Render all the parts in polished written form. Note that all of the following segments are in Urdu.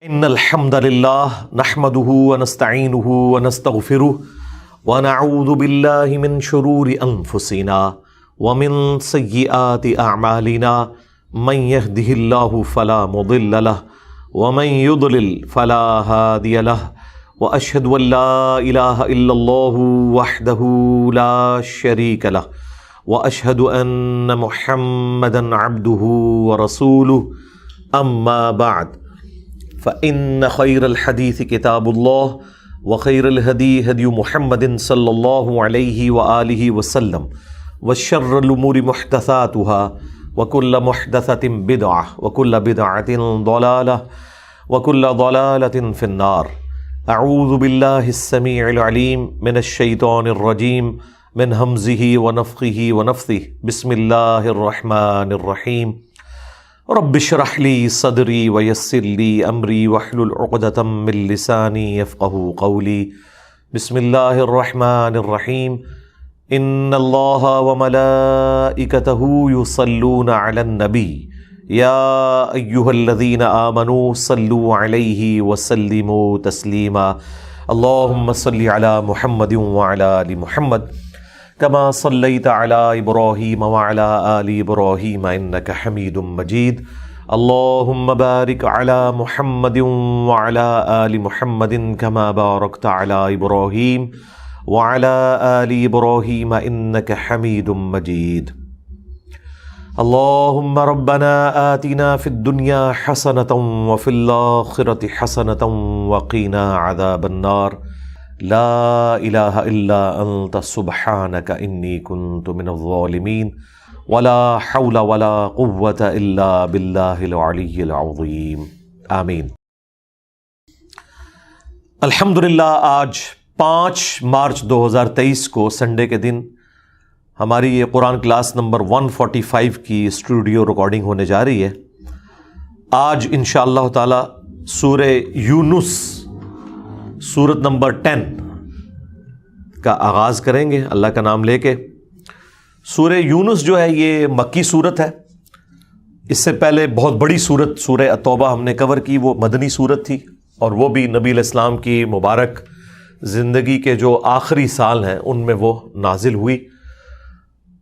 ان الحمد للہ نحمده ونستعینه ونستغفره ونعوذ باللہ من شرور انفسنا ومن سیئات اعمالنا من يهده الله فلا مضل له ومن يضلل فلا هادي له واشهد ان لا اله الا الله وحده لا شريك له واشهد ان محمدا عبده ورسوله اما بعد فإن خير الحديث كتاب الله وخير الهدي هدي محمد صلى الله عليه وآله وسلم وشر الأمور محدثاتها وكل محدثة بدعة وكل بدعة ضلالة وكل ضلالة في النار. أعوذ بالله السميع العليم من الشيطان الرجيم من همزه ونفخه ونفثه. بسم الله الرحمن الرحيم. رب اشرح لي صدري ويسر لي امري واحلل عقدة من لساني يفقهوا قولي. بسم الله الرحمن الرحيم. ان الله وملائكته يصلون على النبي يا ايها الذين آمنوا صلوا عليه وسلموا تسليما. اللهم صل على محمد وعلى ال محمد كما صليت على إبراهيم وعلى آل إبراهيم إنك حميد مجيد. اللهم بارك على محمد وعلى آل محمد كما باركت على إبراهيم وعلى آل إبراهيم إنك حميد مجيد. اللهم ربنا آتنا في الدنيا حسنة وفي الآخرة حسنة وقنا عذاب النار. لا الہ الا انت سبحانک انی کنت من الظالمین ولا حول ولا قوة الا باللہ العلی العظیم. آمین. الحمدللہ آج 5 مارچ 2023 کو سنڈے کے دن ہماری یہ قرآن کلاس نمبر 145 کی اسٹوڈیو ریکارڈنگ ہونے جا رہی ہے. آج انشاءاللہ تعالی سورہ یونس سورت نمبر 10 کا آغاز کریں گے اللہ کا نام لے کے. سورہ یونس جو ہے یہ مکی سورت ہے. اس سے پہلے بہت بڑی سورت سورہ التوبہ ہم نے کور کی، وہ مدنی سورت تھی اور وہ بھی نبی علیہ السلام کی مبارک زندگی کے جو آخری سال ہیں ان میں وہ نازل ہوئی.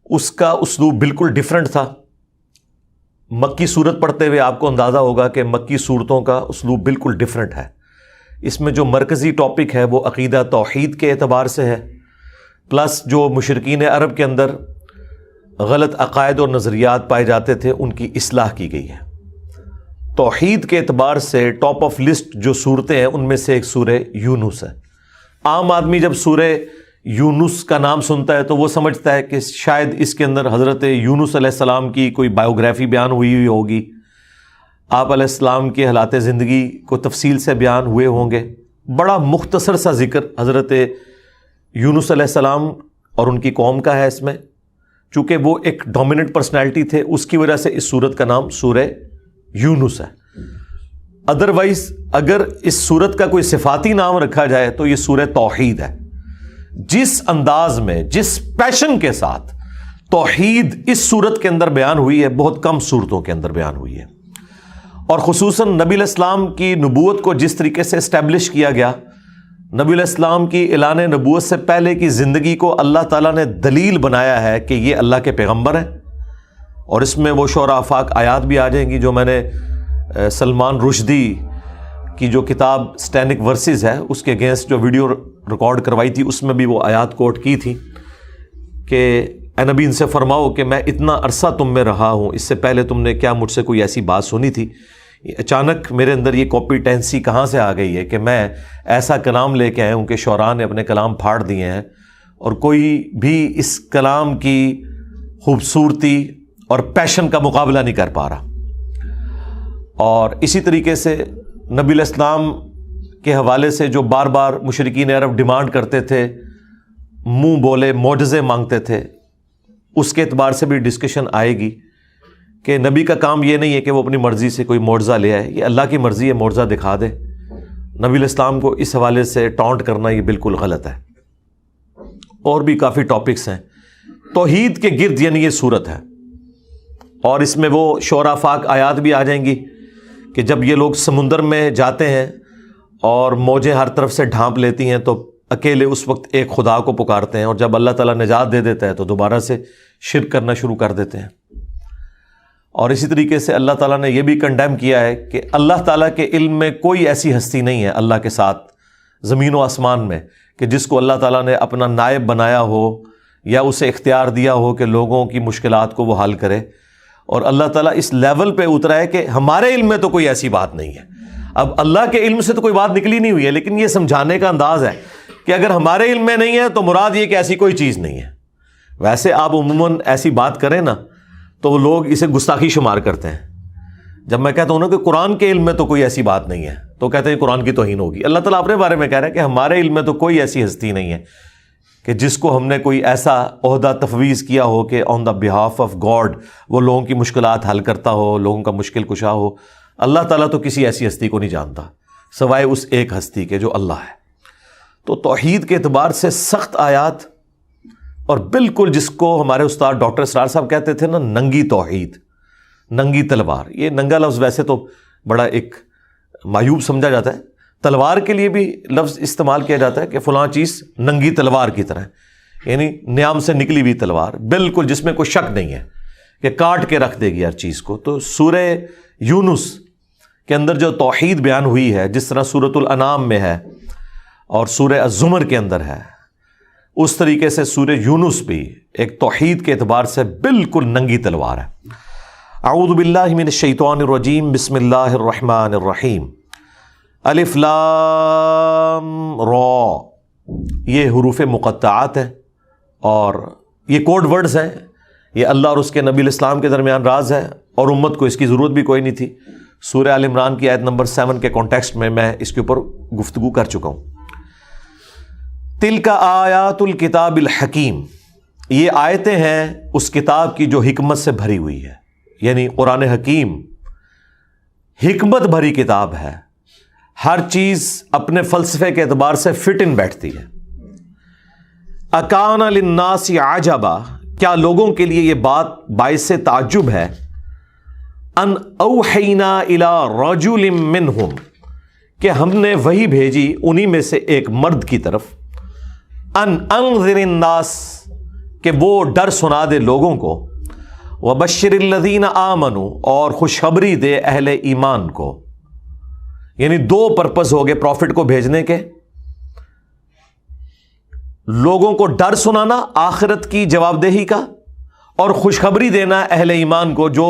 اس کا اسلوب بالکل ڈیفرنٹ تھا. مکی سورت پڑھتے ہوئے آپ کو اندازہ ہوگا کہ مکی سورتوں کا اسلوب بالکل ڈیفرنٹ ہے. اس میں جو مرکزی ٹاپک ہے وہ عقیدہ توحید کے اعتبار سے ہے، پلس جو مشرکین عرب کے اندر غلط عقائد اور نظریات پائے جاتے تھے ان کی اصلاح کی گئی ہے. توحید کے اعتبار سے ٹاپ آف لسٹ جو صورتیں ہیں ان میں سے ایک سورہ یونس ہے. عام آدمی جب سورہ یونس کا نام سنتا ہے تو وہ سمجھتا ہے کہ شاید اس کے اندر حضرت یونس علیہ السلام کی کوئی بایوگرافی بیان ہوئی ہوگی، آپ علیہ السلام کے حالات زندگی کو تفصیل سے بیان ہوئے ہوں گے. بڑا مختصر سا ذکر حضرت یونس علیہ السلام اور ان کی قوم کا ہے اس میں. چونکہ وہ ایک ڈومیننٹ پرسنالٹی تھے اس کی وجہ سے اس سورت کا نام سورہ یونس ہے. ادروائز اگر اس سورت کا کوئی صفاتی نام رکھا جائے تو یہ سورہ توحید ہے. جس انداز میں جس پیشن کے ساتھ توحید اس سورت کے اندر بیان ہوئی ہے بہت کم سورتوں کے اندر بیان ہوئی ہے. اور خصوصاً نبی علیہ السلام کی نبوت کو جس طریقے سے اسٹیبلش کیا گیا، نبی علیہ السلام کی اعلان نبوت سے پہلے کی زندگی کو اللہ تعالیٰ نے دلیل بنایا ہے کہ یہ اللہ کے پیغمبر ہیں. اور اس میں وہ شعراء آفاق آیات بھی آ جائیں گی جو میں نے سلمان رشدی کی جو کتاب سٹینک ورسز ہے اس کے اگینسٹ جو ویڈیو ریکارڈ کروائی تھی اس میں بھی وہ آیات کوٹ کی تھی کہ اے نبی ان سے فرماؤ کہ میں اتنا عرصہ تم میں رہا ہوں، اس سے پہلے تم نے کیا مجھ سے کوئی ایسی بات سنی تھی؟ اچانک میرے اندر یہ کمپیٹنسی کہاں سے آ گئی ہے کہ میں ایسا کلام لے کے آیا ہوں کہ شعراء نے اپنے کلام پھاڑ دیے ہیں اور کوئی بھی اس کلام کی خوبصورتی اور پیشن کا مقابلہ نہیں کر پا رہا. اور اسی طریقے سے نبی علیہ السلام کے حوالے سے جو بار بار مشرکین عرب ڈیمانڈ کرتے تھے، منہ بولے معجزے مانگتے تھے، اس کے اعتبار سے بھی ڈسکشن آئے گی کہ نبی کا کام یہ نہیں ہے کہ وہ اپنی مرضی سے کوئی معجزہ لے آئے، یہ اللہ کی مرضی ہے معجزہ دکھا دے. نبی علیہ السلام کو اس حوالے سے ٹانٹ کرنا یہ بالکل غلط ہے. اور بھی کافی ٹاپکس ہیں. توحید کے گرد یعنی یہ صورت ہے اور اس میں وہ شعراء آفاق آیات بھی آ جائیں گی کہ جب یہ لوگ سمندر میں جاتے ہیں اور موجیں ہر طرف سے ڈھانپ لیتی ہیں تو اکیلے اس وقت ایک خدا کو پکارتے ہیں، اور جب اللہ تعالیٰ نجات دے دیتا ہے تو دوبارہ سے شرک کرنا شروع کر دیتے ہیں۔ اور اسی طریقے سے اللہ تعالیٰ نے یہ بھی کنڈیم کیا ہے کہ اللہ تعالیٰ کے علم میں کوئی ایسی ہستی نہیں ہے اللہ کے ساتھ زمین و آسمان میں کہ جس کو اللہ تعالیٰ نے اپنا نائب بنایا ہو یا اسے اختیار دیا ہو کہ لوگوں کی مشکلات کو وہ حل کرے۔ اور اللہ تعالیٰ اس لیول پہ اترا ہے کہ ہمارے علم میں تو کوئی ایسی بات نہیں ہے۔ اب اللہ کے علم سے تو کوئی بات نکلی نہیں ہوئی ہے، لیکن یہ سمجھانے کا انداز ہے کہ اگر ہمارے علم میں نہیں ہے تو مراد یہ کہ ایسی کوئی چیز نہیں ہے۔ ویسے آپ عموماً ایسی بات کریں نا تو لوگ اسے گستاخی شمار کرتے ہیں۔ جب میں کہتا ہوں نا کہ قرآن کے علم میں تو کوئی ایسی بات نہیں ہے تو کہتے ہیں قرآن کی توہین ہوگی۔ اللہ تعالیٰ اپنے بارے میں کہہ رہا ہے کہ ہمارے علم میں تو کوئی ایسی ہستی نہیں ہے کہ جس کو ہم نے کوئی ایسا عہدہ تفویض کیا ہو کہ آن دا بہاف آف گاڈ وہ لوگوں کی مشکلات حل کرتا ہو، لوگوں کا مشکل کشا ہو۔ اللہ تعالیٰ تو کسی ایسی ہستی کو نہیں جانتا سوائے اس ایک ہستی کے جو اللہ ہے۔ تو توحید کے اعتبار سے سخت آیات، اور بالکل جس کو ہمارے استاد ڈاکٹر اسرار صاحب کہتے تھے نا ننگی توحید، ننگی تلوار۔ یہ ننگا لفظ ویسے تو بڑا ایک معیوب سمجھا جاتا ہے، تلوار کے لیے بھی لفظ استعمال کیا جاتا ہے کہ فلاں چیز ننگی تلوار کی طرح، یعنی نیام سے نکلی ہوئی تلوار، بالکل جس میں کوئی شک نہیں ہے کہ کاٹ کے رکھ دے گی ہر چیز کو۔ تو سورہ یونس کے اندر جو توحید بیان ہوئی ہے، جس طرح سورۃ الانعام میں ہے اور سورہ الزمر کے اندر ہے، اس طریقے سے سورہ یونس بھی ایک توحید کے اعتبار سے بالکل ننگی تلوار ہے۔ اعوذ باللہ من الشیطان الرجیم، بسم اللہ الرحمن الرحیم، الف لام را، یہ حروف مقطعات ہیں اور یہ کوڈ ورڈز ہیں۔ یہ اللہ اور اس کے نبی الاسلام کے درمیان راز ہے اور امت کو اس کی ضرورت بھی کوئی نہیں تھی۔ سورہ آل عمران کی آیت نمبر 7 کے کانٹیکسٹ میں میں اس کے اوپر گفتگو کر چکا ہوں۔ تلک آیات الکتاب الحکیم، یہ آیتیں ہیں اس کتاب کی جو حکمت سے بھری ہوئی ہے، یعنی قرآن حکیم حکمت بھری کتاب ہے، ہر چیز اپنے فلسفے کے اعتبار سے فٹ ان بیٹھتی ہے۔ اکان للناس عجبا، کیا لوگوں کے لیے یہ بات باعث تعجب ہے، ان اوحینا الی رجل منہم، کہ ہم نے وحی بھیجی انہی میں سے ایک مرد کی طرف، ان انذر الناس، کہ وہ ڈر سنا دے لوگوں کو، وبشر الذین آمنوا، اور خوشخبری دے اہل ایمان کو۔ یعنی دو پرپز ہو گئے پروفٹ کو بھیجنے کے، لوگوں کو ڈر سنانا آخرت کی جواب دہی کا، اور خوشخبری دینا اہل ایمان کو جو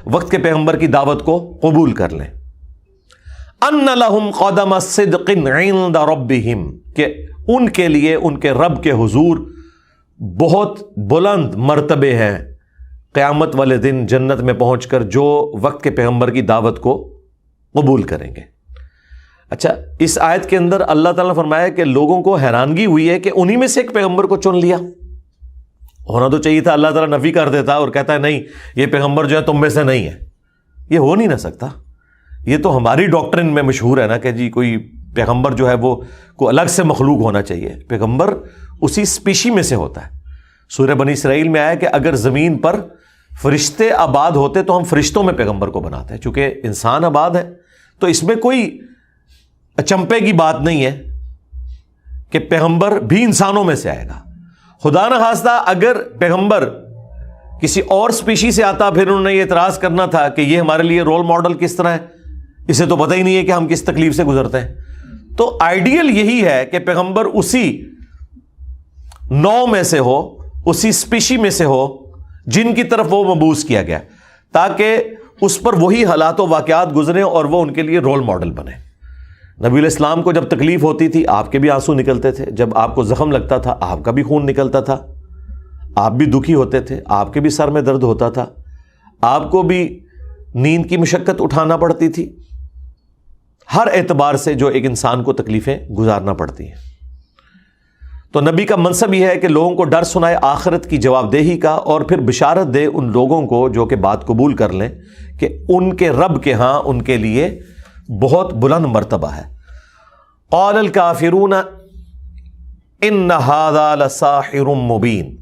وقت کے پیغمبر کی دعوت کو قبول کر لیں۔ ان لہم قدم صدق عند ربہم، کہ ان کے لیے ان کے رب کے حضور بہت بلند مرتبے ہیں قیامت والے دن جنت میں پہنچ کر جو وقت کے پیغمبر کی دعوت کو قبول کریں گے۔ اچھا، اس آیت کے اندر اللہ تعالیٰ نے فرمایا کہ لوگوں کو حیرانگی ہوئی ہے کہ انہی میں سے ایک پیغمبر کو چن لیا۔ ہونا تو چاہیے تھا اللہ تعالیٰ نفی کر دیتا اور کہتا ہے نہیں یہ پیغمبر جو ہے تم میں سے نہیں ہے۔ یہ ہو نہیں نہ سکتا، یہ تو ہماری ڈاکٹرن میں مشہور ہے نا کہ جی کوئی پیغمبر جو ہے وہ کو الگ سے مخلوق ہونا چاہیے۔ پیغمبر اسی اسپیشی میں سے ہوتا ہے۔ سورہ بنی اسرائیل میں آیا کہ اگر زمین پر فرشتے آباد ہوتے تو ہم فرشتوں میں پیغمبر کو بناتے ہیں، چونکہ انسان آباد ہے تو اس میں کوئی اچمپے کی بات نہیں ہے کہ پیغمبر بھی انسانوں میں سے آئے گا۔ خدا نہ خواستہ اگر پیغمبر کسی اور اسپیشی سے آتا پھر انہوں نے یہ اعتراض کرنا تھا کہ یہ ہمارے لیے رول ماڈل کس طرح ہے، اسے تو پتہ ہی نہیں ہے کہ ہم کس تکلیف سے گزرتے ہیں۔ تو آئیڈیل یہی ہے کہ پیغمبر اسی نو میں سے ہو، اسی اسپیشی میں سے ہو جن کی طرف وہ مبعوث کیا گیا، تاکہ اس پر وہی حالات و واقعات گزریں اور وہ ان کے لیے رول ماڈل بنے۔ نبی علیہ السلام کو جب تکلیف ہوتی تھی آپ کے بھی آنسو نکلتے تھے، جب آپ کو زخم لگتا تھا آپ کا بھی خون نکلتا تھا، آپ بھی دکھی ہوتے تھے، آپ کے بھی سر میں درد ہوتا تھا، آپ کو بھی نیند کی مشقت اٹھانا پڑتی تھی۔ ہر اعتبار سے جو ایک انسان کو تکلیفیں گزارنا پڑتی ہیں۔ تو نبی کا منصب یہ ہے کہ لوگوں کو ڈر سنائے آخرت کی جواب دہی کا، اور پھر بشارت دے ان لوگوں کو جو کہ بات قبول کر لیں کہ ان کے رب کے ہاں ان کے لیے بہت بلند مرتبہ ہے۔ قال الکافرون ان ھذا لساحر مبین،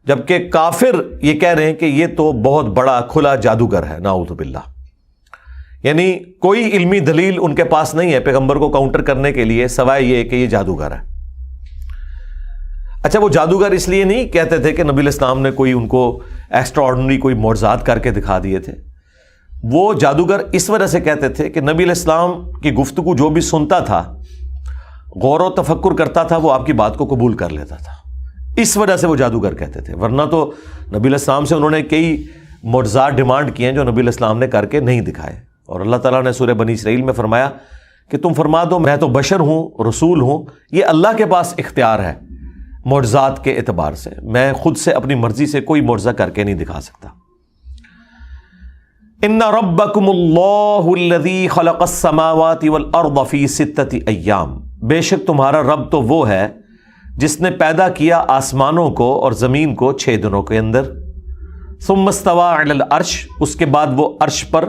جبکہ کافر یہ کہہ رہے ہیں کہ یہ تو بہت بڑا کھلا جادوگر ہے، نعوذ باللہ۔ یعنی کوئی علمی دلیل ان کے پاس نہیں ہے پیغمبر کو کاؤنٹر کرنے کے لیے سوائے یہ کہ یہ جادوگر ہے۔ اچھا، وہ جادوگر اس لیے نہیں کہتے تھے کہ نبی علیہ السلام نے کوئی ان کو ایکسٹرا آرڈنری کوئی معجزات کر کے دکھا دیے تھے، وہ جادوگر اس وجہ سے کہتے تھے کہ نبی علیہ السلام کی گفتگو جو بھی سنتا تھا، غور و تفکر کرتا تھا، وہ آپ کی بات کو قبول کر لیتا تھا، اس وجہ سے وہ جادوگر کہتے تھے۔ ورنہ تو نبی علیہ السلام سے انہوں نے کئی معجزات ڈیمانڈ کیے ہیں جو نبی علیہ السلام نے کر کے نہیں دکھائے، اور اللہ تعالیٰ نے سورہ بنی اسرائیل میں فرمایا کہ تم فرما دو میں تو بشر ہوں، رسول ہوں، یہ اللہ کے پاس اختیار ہے معجزات کے اعتبار سے، میں خود سے اپنی مرضی سے کوئی معجزہ کر کے نہیں دکھا سکتا۔ ان ربکم اللہ الذی خلق السماوات والارض فی 6 ایام، بے شک تمہارا رب تو وہ ہے جس نے پیدا کیا آسمانوں کو اور زمین کو 6 دنوں کے اندر، ثم استوى علی العرش، اس کے بعد وہ عرش پر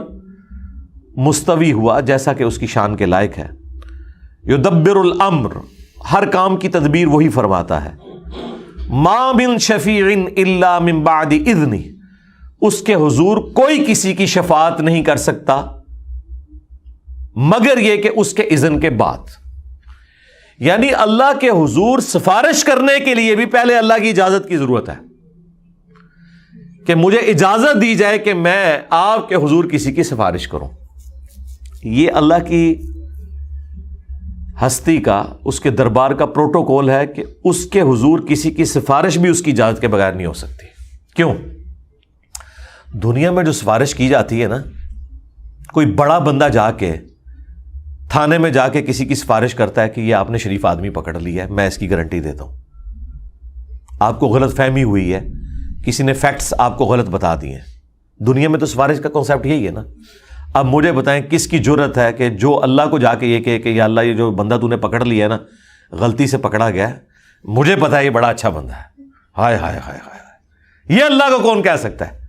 مستوی ہوا جیسا کہ اس کی شان کے لائق ہے، یدبر الامر، ہر کام کی تدبیر وہی فرماتا ہے، ما من شفیع الا من بعد اذنہ، اس کے حضور کوئی کسی کی شفاعت نہیں کر سکتا مگر یہ کہ اس کے اذن کے بعد، یعنی اللہ کے حضور سفارش کرنے کے لیے بھی پہلے اللہ کی اجازت کی ضرورت ہے کہ مجھے اجازت دی جائے کہ میں آپ کے حضور کسی کی سفارش کروں۔ یہ اللہ کی ہستی کا، اس کے دربار کا پروٹوکول ہے کہ اس کے حضور کسی کی سفارش بھی اس کی اجازت کے بغیر نہیں ہو سکتی۔ کیوں؟ دنیا میں جو سفارش کی جاتی ہے نا، کوئی بڑا بندہ جا کے تھانے میں جا کے کسی کی سفارش کرتا ہے کہ یہ آپ نے شریف آدمی پکڑ لیا ہے، میں اس کی گارنٹی دیتا ہوں، آپ کو غلط فہمی ہوئی ہے، کسی نے فیکٹس آپ کو غلط بتا دیے ہیں۔ دنیا میں تو سفارش کا کانسیپٹ یہی ہے نا۔ اب مجھے بتائیں کس کی جرت ہے کہ جو اللہ کو جا کے یہ کہے کہ یا اللہ یہ جو بندہ تو نے پکڑ لیا ہے نا، غلطی سے پکڑا گیا ہے، مجھے پتا ہے یہ بڑا اچھا بندہ ہے، ہائے ہائے ہائے ہائے، یہ اللہ کو کون کہہ سکتا ہے؟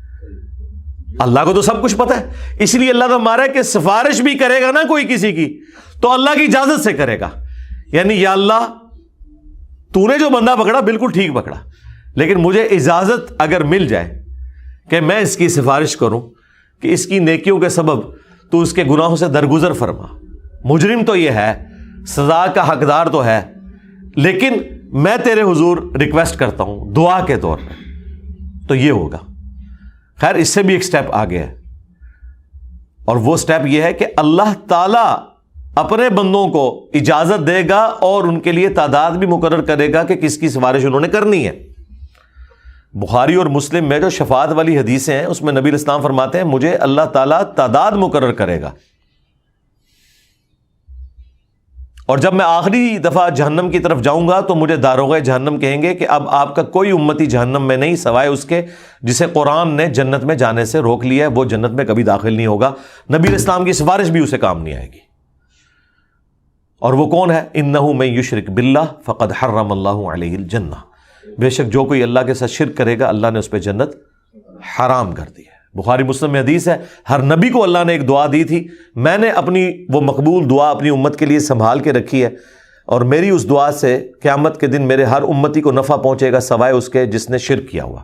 اللہ کو تو سب کچھ پتا ہے، اس لیے اللہ تو ہمارا ہے کہ سفارش بھی کرے گا نا کوئی کسی کی تو اللہ کی اجازت سے کرے گا، یعنی یا اللہ تو نے جو بندہ پکڑا بالکل ٹھیک پکڑا، لیکن مجھے اجازت اگر مل جائے کہ میں اس کی سفارش کروں کہ اس کی نیکیوں کے سبب تو اس کے گناہوں سے درگزر فرما، مجرم تو یہ ہے، سزا کا حقدار تو ہے، لیکن میں تیرے حضور ریکویسٹ کرتا ہوں دعا کے طور پہ، تو یہ ہوگا۔ خیر اس سے بھی ایک سٹیپ آگے ہے، اور وہ سٹیپ یہ ہے کہ اللہ تعالی اپنے بندوں کو اجازت دے گا اور ان کے لیے تعداد بھی مقرر کرے گا کہ کس کی سفارش انہوں نے کرنی ہے۔ بخاری اور مسلم میں جو شفاعت والی حدیثیں ہیں اس میں نبی علیہ السلام فرماتے ہیں مجھے اللہ تعالیٰ تعداد مقرر کرے گا، اور جب میں آخری دفعہ جہنم کی طرف جاؤں گا تو مجھے داروغہ جہنم کہیں گے کہ اب آپ کا کوئی امتی جہنم میں نہیں سوائے اس کے جسے قرآن نے جنت میں جانے سے روک لیا ہے، وہ جنت میں کبھی داخل نہیں ہوگا، نبی علیہ السلام کی سفارش بھی اسے کام نہیں آئے گی۔ اور وہ کون ہے؟ انہ من یشرک باللہ فقد حرم اللہ علیہ الجنہ، بے شک جو کوئی اللہ کے ساتھ شرک کرے گا اللہ نے اس پہ جنت حرام کر دی ہے۔ بخاری مسلم میں حدیث ہے ہر نبی کو اللہ نے ایک دعا دی تھی، میں نے اپنی وہ مقبول دعا اپنی امت کے لیے سنبھال کے رکھی ہے، اور میری اس دعا سے قیامت کے دن میرے ہر امتی کو نفع پہنچے گا سوائے اس کے جس نے شرک کیا ہوا۔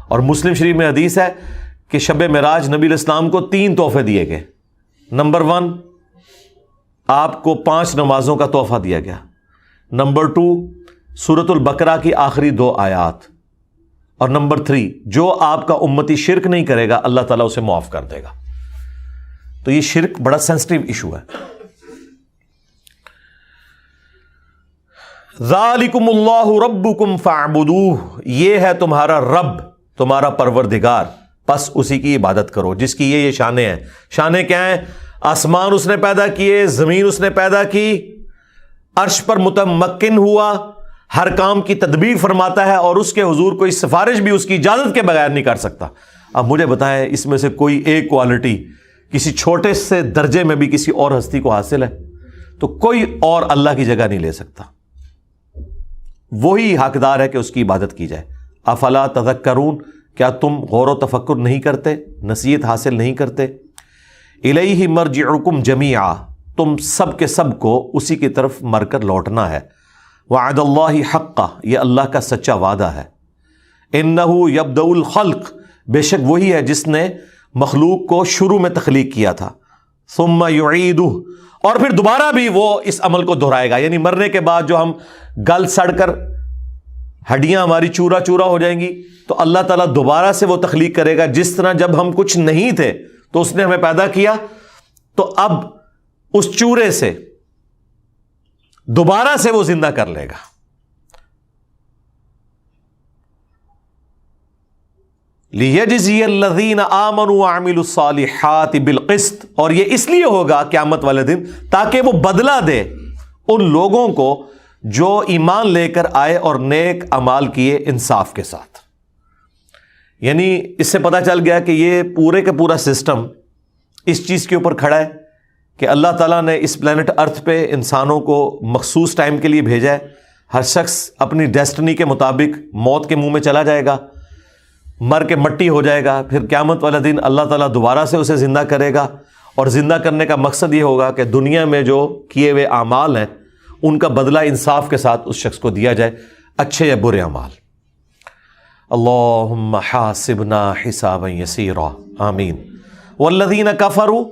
اور مسلم شریف میں حدیث ہے کہ شب معراج نبی علیہ السلام کو 3 تحفے دیے گئے۔ نمبر 1 آپ کو 5 نمازوں کا تحفہ دیا گیا، نمبر 2 سورۃ البقرہ کی آخری 2 آیات، اور نمبر 3 جو آپ کا امتی شرک نہیں کرے گا اللہ تعالیٰ اسے معاف کر دے گا۔ تو یہ شرک بڑا سینسٹیو ایشو ہے۔ ذالکم اللہ ربکم فاعبدوہ، یہ ہے تمہارا رب، تمہارا پروردگار، پس اسی کی عبادت کرو، جس کی یہ شانیں ہیں۔ شانیں کیا ہیں؟ آسمان اس نے پیدا کیے، زمین اس نے پیدا کی، عرش پر متمکن ہوا، ہر کام کی تدبیر فرماتا ہے، اور اس کے حضور کوئی سفارش بھی اس کی اجازت کے بغیر نہیں کر سکتا۔ اب مجھے بتائیں اس میں سے کوئی ایک کوالٹی کسی چھوٹے سے درجے میں بھی کسی اور ہستی کو حاصل ہے تو کوئی اور اللہ کی جگہ نہیں لے سکتا، وہی حقدار ہے کہ اس کی عبادت کی جائے۔ افلا تذکرون، کیا تم غور و تفکر نہیں کرتے، نصیحت حاصل نہیں کرتے؟ الیہ مرجعکم جمیعا، تم سب کے سب کو اسی کی طرف مر کر لوٹنا ہے۔ وعد اللہ حقا، یہ اللہ کا سچا وعدہ ہے۔ انہ یبدأ الخلق، بے شک وہی ہے جس نے مخلوق کو شروع میں تخلیق کیا تھا، ثم یعیدہ، اور پھر دوبارہ بھی وہ اس عمل کو دہرائے گا. یعنی مرنے کے بعد جو ہم گل سڑ کر ہڈیاں ہماری چورا چورا ہو جائیں گی تو اللہ تعالیٰ دوبارہ سے وہ تخلیق کرے گا. جس طرح جب ہم کچھ نہیں تھے تو اس نے ہمیں پیدا کیا، تو اب اس چورے سے دوبارہ سے وہ زندہ کر لے گا. لِيَجْزِيَ الَّذِينَ آمَنُوا وَعَمِلُوا الصَّالِحَاتِ بِالْقِسْطِ، اور یہ اس لیے ہوگا قیامت والے دن تاکہ وہ بدلہ دے ان لوگوں کو جو ایمان لے کر آئے اور نیک اعمال کیے انصاف کے ساتھ. یعنی اس سے پتہ چل گیا کہ یہ پورے کا پورا سسٹم اس چیز کے اوپر کھڑا ہے کہ اللہ تعالیٰ نے اس پلانٹ ارتھ پہ انسانوں کو مخصوص ٹائم کے لیے بھیجا ہے. ہر شخص اپنی ڈیسٹنی کے مطابق موت کے منہ میں چلا جائے گا، مر کے مٹی ہو جائے گا. پھر قیامت والا دن اللہ تعالیٰ دوبارہ سے اسے زندہ کرے گا، اور زندہ کرنے کا مقصد یہ ہوگا کہ دنیا میں جو کیے ہوئے اعمال ہیں ان کا بدلہ انصاف کے ساتھ اس شخص کو دیا جائے، اچھے یا برے اعمال. اللہم حاسبنا حسابا یسیرا، آمین. والذین کفروا،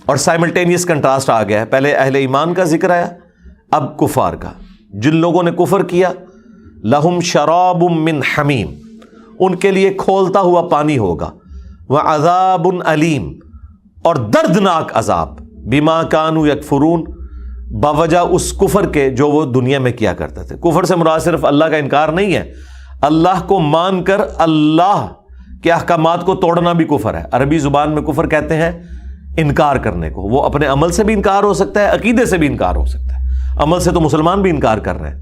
اور سائملٹینیس کنٹراسٹ آ گیا ہے. پہلے اہل ایمان کا ذکر آیا، اب کفار کا. جن لوگوں نے کفر کیا، لہم شراب من حمیم، ان کے لیے کھولتا ہوا پانی ہوگا. وعذاب علیم، اور دردناک عذاب. بما کانوا یکفرون، بوجہ اس کفر کے جو وہ دنیا میں کیا کرتے تھے. کفر سے مراد صرف اللہ کا انکار نہیں ہے، اللہ کو مان کر اللہ کے احکامات کو توڑنا بھی کفر ہے. عربی زبان میں کفر کہتے ہیں انکار کرنے کو. وہ اپنے عمل سے بھی انکار ہو سکتا ہے، عقیدے سے بھی انکار ہو سکتا ہے. عمل سے تو مسلمان بھی انکار کر رہے ہیں.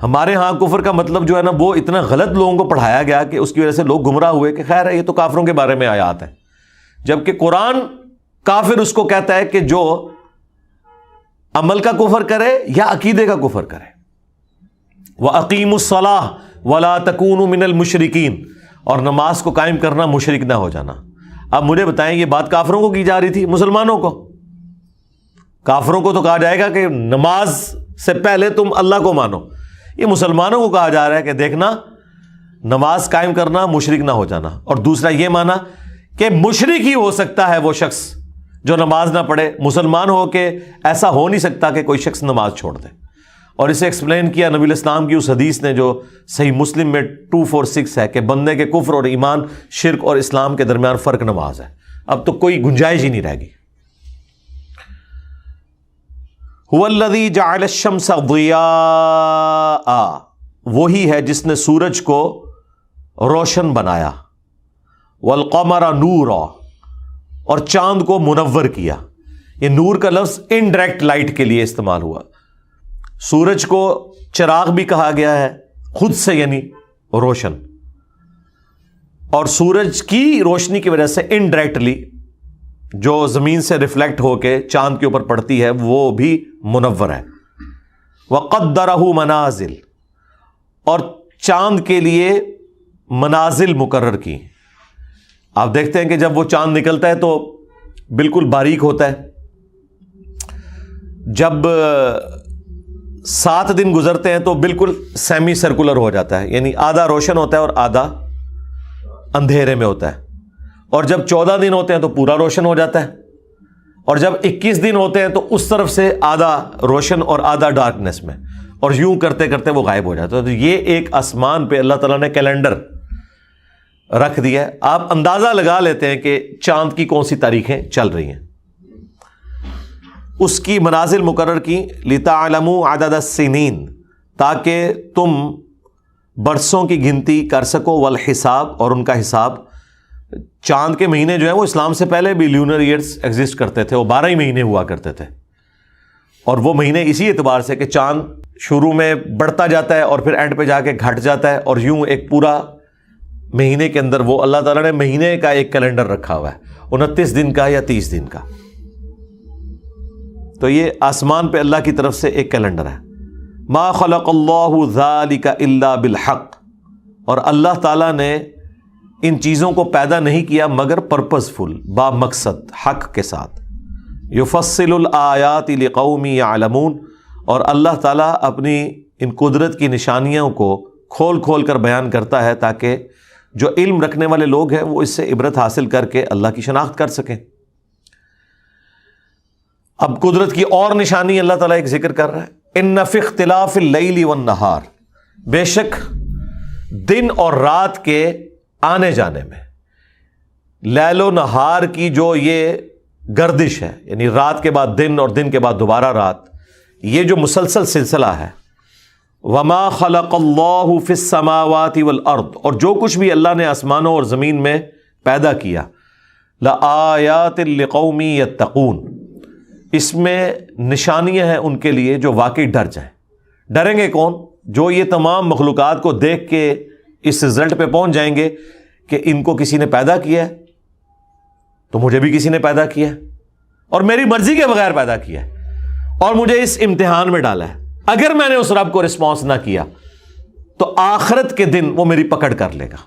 ہمارے ہاں کفر کا مطلب جو ہے نا وہ اتنا غلط لوگوں کو پڑھایا گیا کہ اس کی وجہ سے لوگ گمراہ ہوئے کہ خیر ہے یہ تو کافروں کے بارے میں آیات ہیں، جبکہ قرآن کافر اس کو کہتا ہے کہ جو عمل کا کفر کرے یا عقیدے کا کفر کرے. وَأَقِيمُوا الصَّلَاةَ وَلَا تَكُونُوا مِنَ الْمُشْرِكِينَ، اور نماز کو قائم کرنا، مشرک نہ ہو جانا. اب مجھے بتائیں یہ بات کافروں کو کی جا رہی تھی مسلمانوں کو؟ کافروں کو تو کہا جائے گا کہ نماز سے پہلے تم اللہ کو مانو. یہ مسلمانوں کو کہا جا رہا ہے کہ دیکھنا نماز قائم کرنا، مشرک نہ ہو جانا. اور دوسرا یہ مانا کہ مشرک ہی ہو سکتا ہے وہ شخص جو نماز نہ پڑھے، مسلمان ہو کے ایسا ہو نہیں سکتا کہ کوئی شخص نماز چھوڑ دے. اور اسے ایکسپلین کیا نبی الاسلام کی اس حدیث نے جو صحیح مسلم میں 246 ہے کہ بندے کے کفر اور ایمان، شرک اور اسلام کے درمیان فرق نماز ہے. اب تو کوئی گنجائش ہی نہیں رہ گئی. هو الذی جعل الشمس ضیاء، وہی ہے جس نے سورج کو روشن بنایا. والقمر نورا، اور چاند کو منور کیا. یہ نور کا لفظ انڈائریکٹ لائٹ کے لیے استعمال ہوا. سورج کو چراغ بھی کہا گیا ہے خود سے، یعنی روشن، اور سورج کی روشنی کی وجہ سے انڈائریکٹلی جو زمین سے ریفلیکٹ ہو کے چاند کے اوپر پڑتی ہے وہ بھی منور ہے. وَقَدَّرَهُ منازل، اور چاند کے لیے منازل مقرر کی. آپ دیکھتے ہیں کہ جب وہ چاند نکلتا ہے تو بالکل باریک ہوتا ہے. جب 7 دن گزرتے ہیں تو بالکل سیمی سرکولر ہو جاتا ہے، یعنی آدھا روشن ہوتا ہے اور آدھا اندھیرے میں ہوتا ہے. اور جب 14 دن ہوتے ہیں تو پورا روشن ہو جاتا ہے. اور جب 21 دن ہوتے ہیں تو اس طرف سے آدھا روشن اور آدھا ڈارکنیس میں، اور یوں کرتے کرتے وہ غائب ہو جاتا ہے. تو یہ ایک آسمان پہ اللہ تعالیٰ نے کیلنڈر رکھ دیا ہے. آپ اندازہ لگا لیتے ہیں کہ چاند کی کون سی تاریخیں چل رہی ہیں. اس کی منازل مقرر کی. لِتَعْلَمُوا عَدَدَ السِّنِينَ، تاکہ تم برسوں کی گنتی کر سکو. والحساب، اور ان کا حساب. چاند کے مہینے جو ہیں وہ اسلام سے پہلے بھی لیونر ایئرز ایگزسٹ کرتے تھے، وہ 12 ہی مہینے ہوا کرتے تھے. اور وہ مہینے اسی اعتبار سے کہ چاند شروع میں بڑھتا جاتا ہے اور پھر اینڈ پہ جا کے گھٹ جاتا ہے، اور یوں ایک پورا مہینے کے اندر وہ اللہ تعالیٰ نے مہینے کا ایک کیلنڈر رکھا ہوا ہے، 29 دن کا یا 30 دن کا. تو یہ آسمان پہ اللہ کی طرف سے ایک کیلنڈر ہے. ما خلق اللہ ذالک الا بالحق، اور اللہ تعالیٰ نے ان چیزوں کو پیدا نہیں کیا مگر پرپز فل، با مقصد، حق کے ساتھ. یفصل الآیات لقوم یعلمون، اور اللہ تعالیٰ اپنی ان قدرت کی نشانیوں کو کھول کھول کر بیان کرتا ہے تاکہ جو علم رکھنے والے لوگ ہیں وہ اس سے عبرت حاصل کر کے اللہ کی شناخت کر سکیں. اب قدرت کی اور نشانی اللہ تعالیٰ ایک ذکر کر رہا ہے، ان فی اختلاف اللیل والنہار، بے شک دن اور رات کے آنے جانے میں، لیل و نہار کی جو یہ گردش ہے، یعنی رات کے بعد دن اور دن کے بعد دوبارہ رات، یہ جو مسلسل سلسلہ ہے، وما خلق اللہ فی السماوات والارض، اور جو کچھ بھی اللہ نے آسمانوں اور زمین میں پیدا کیا، لآیات لقوم یتقون، اس میں نشانیاں ہیں ان کے لیے جو واقعی ڈر جائیں۔ ڈریں گے کون؟ جو یہ تمام مخلوقات کو دیکھ کے اس رزلٹ پہ پہنچ جائیں گے کہ ان کو کسی نے پیدا کیا ہے تو مجھے بھی کسی نے پیدا کیا ہے، اور میری مرضی کے بغیر پیدا کیا ہے، اور مجھے اس امتحان میں ڈالا ہے۔ اگر میں نے اس رب کو رسپانس نہ کیا تو آخرت کے دن وہ میری پکڑ کر لے گا۔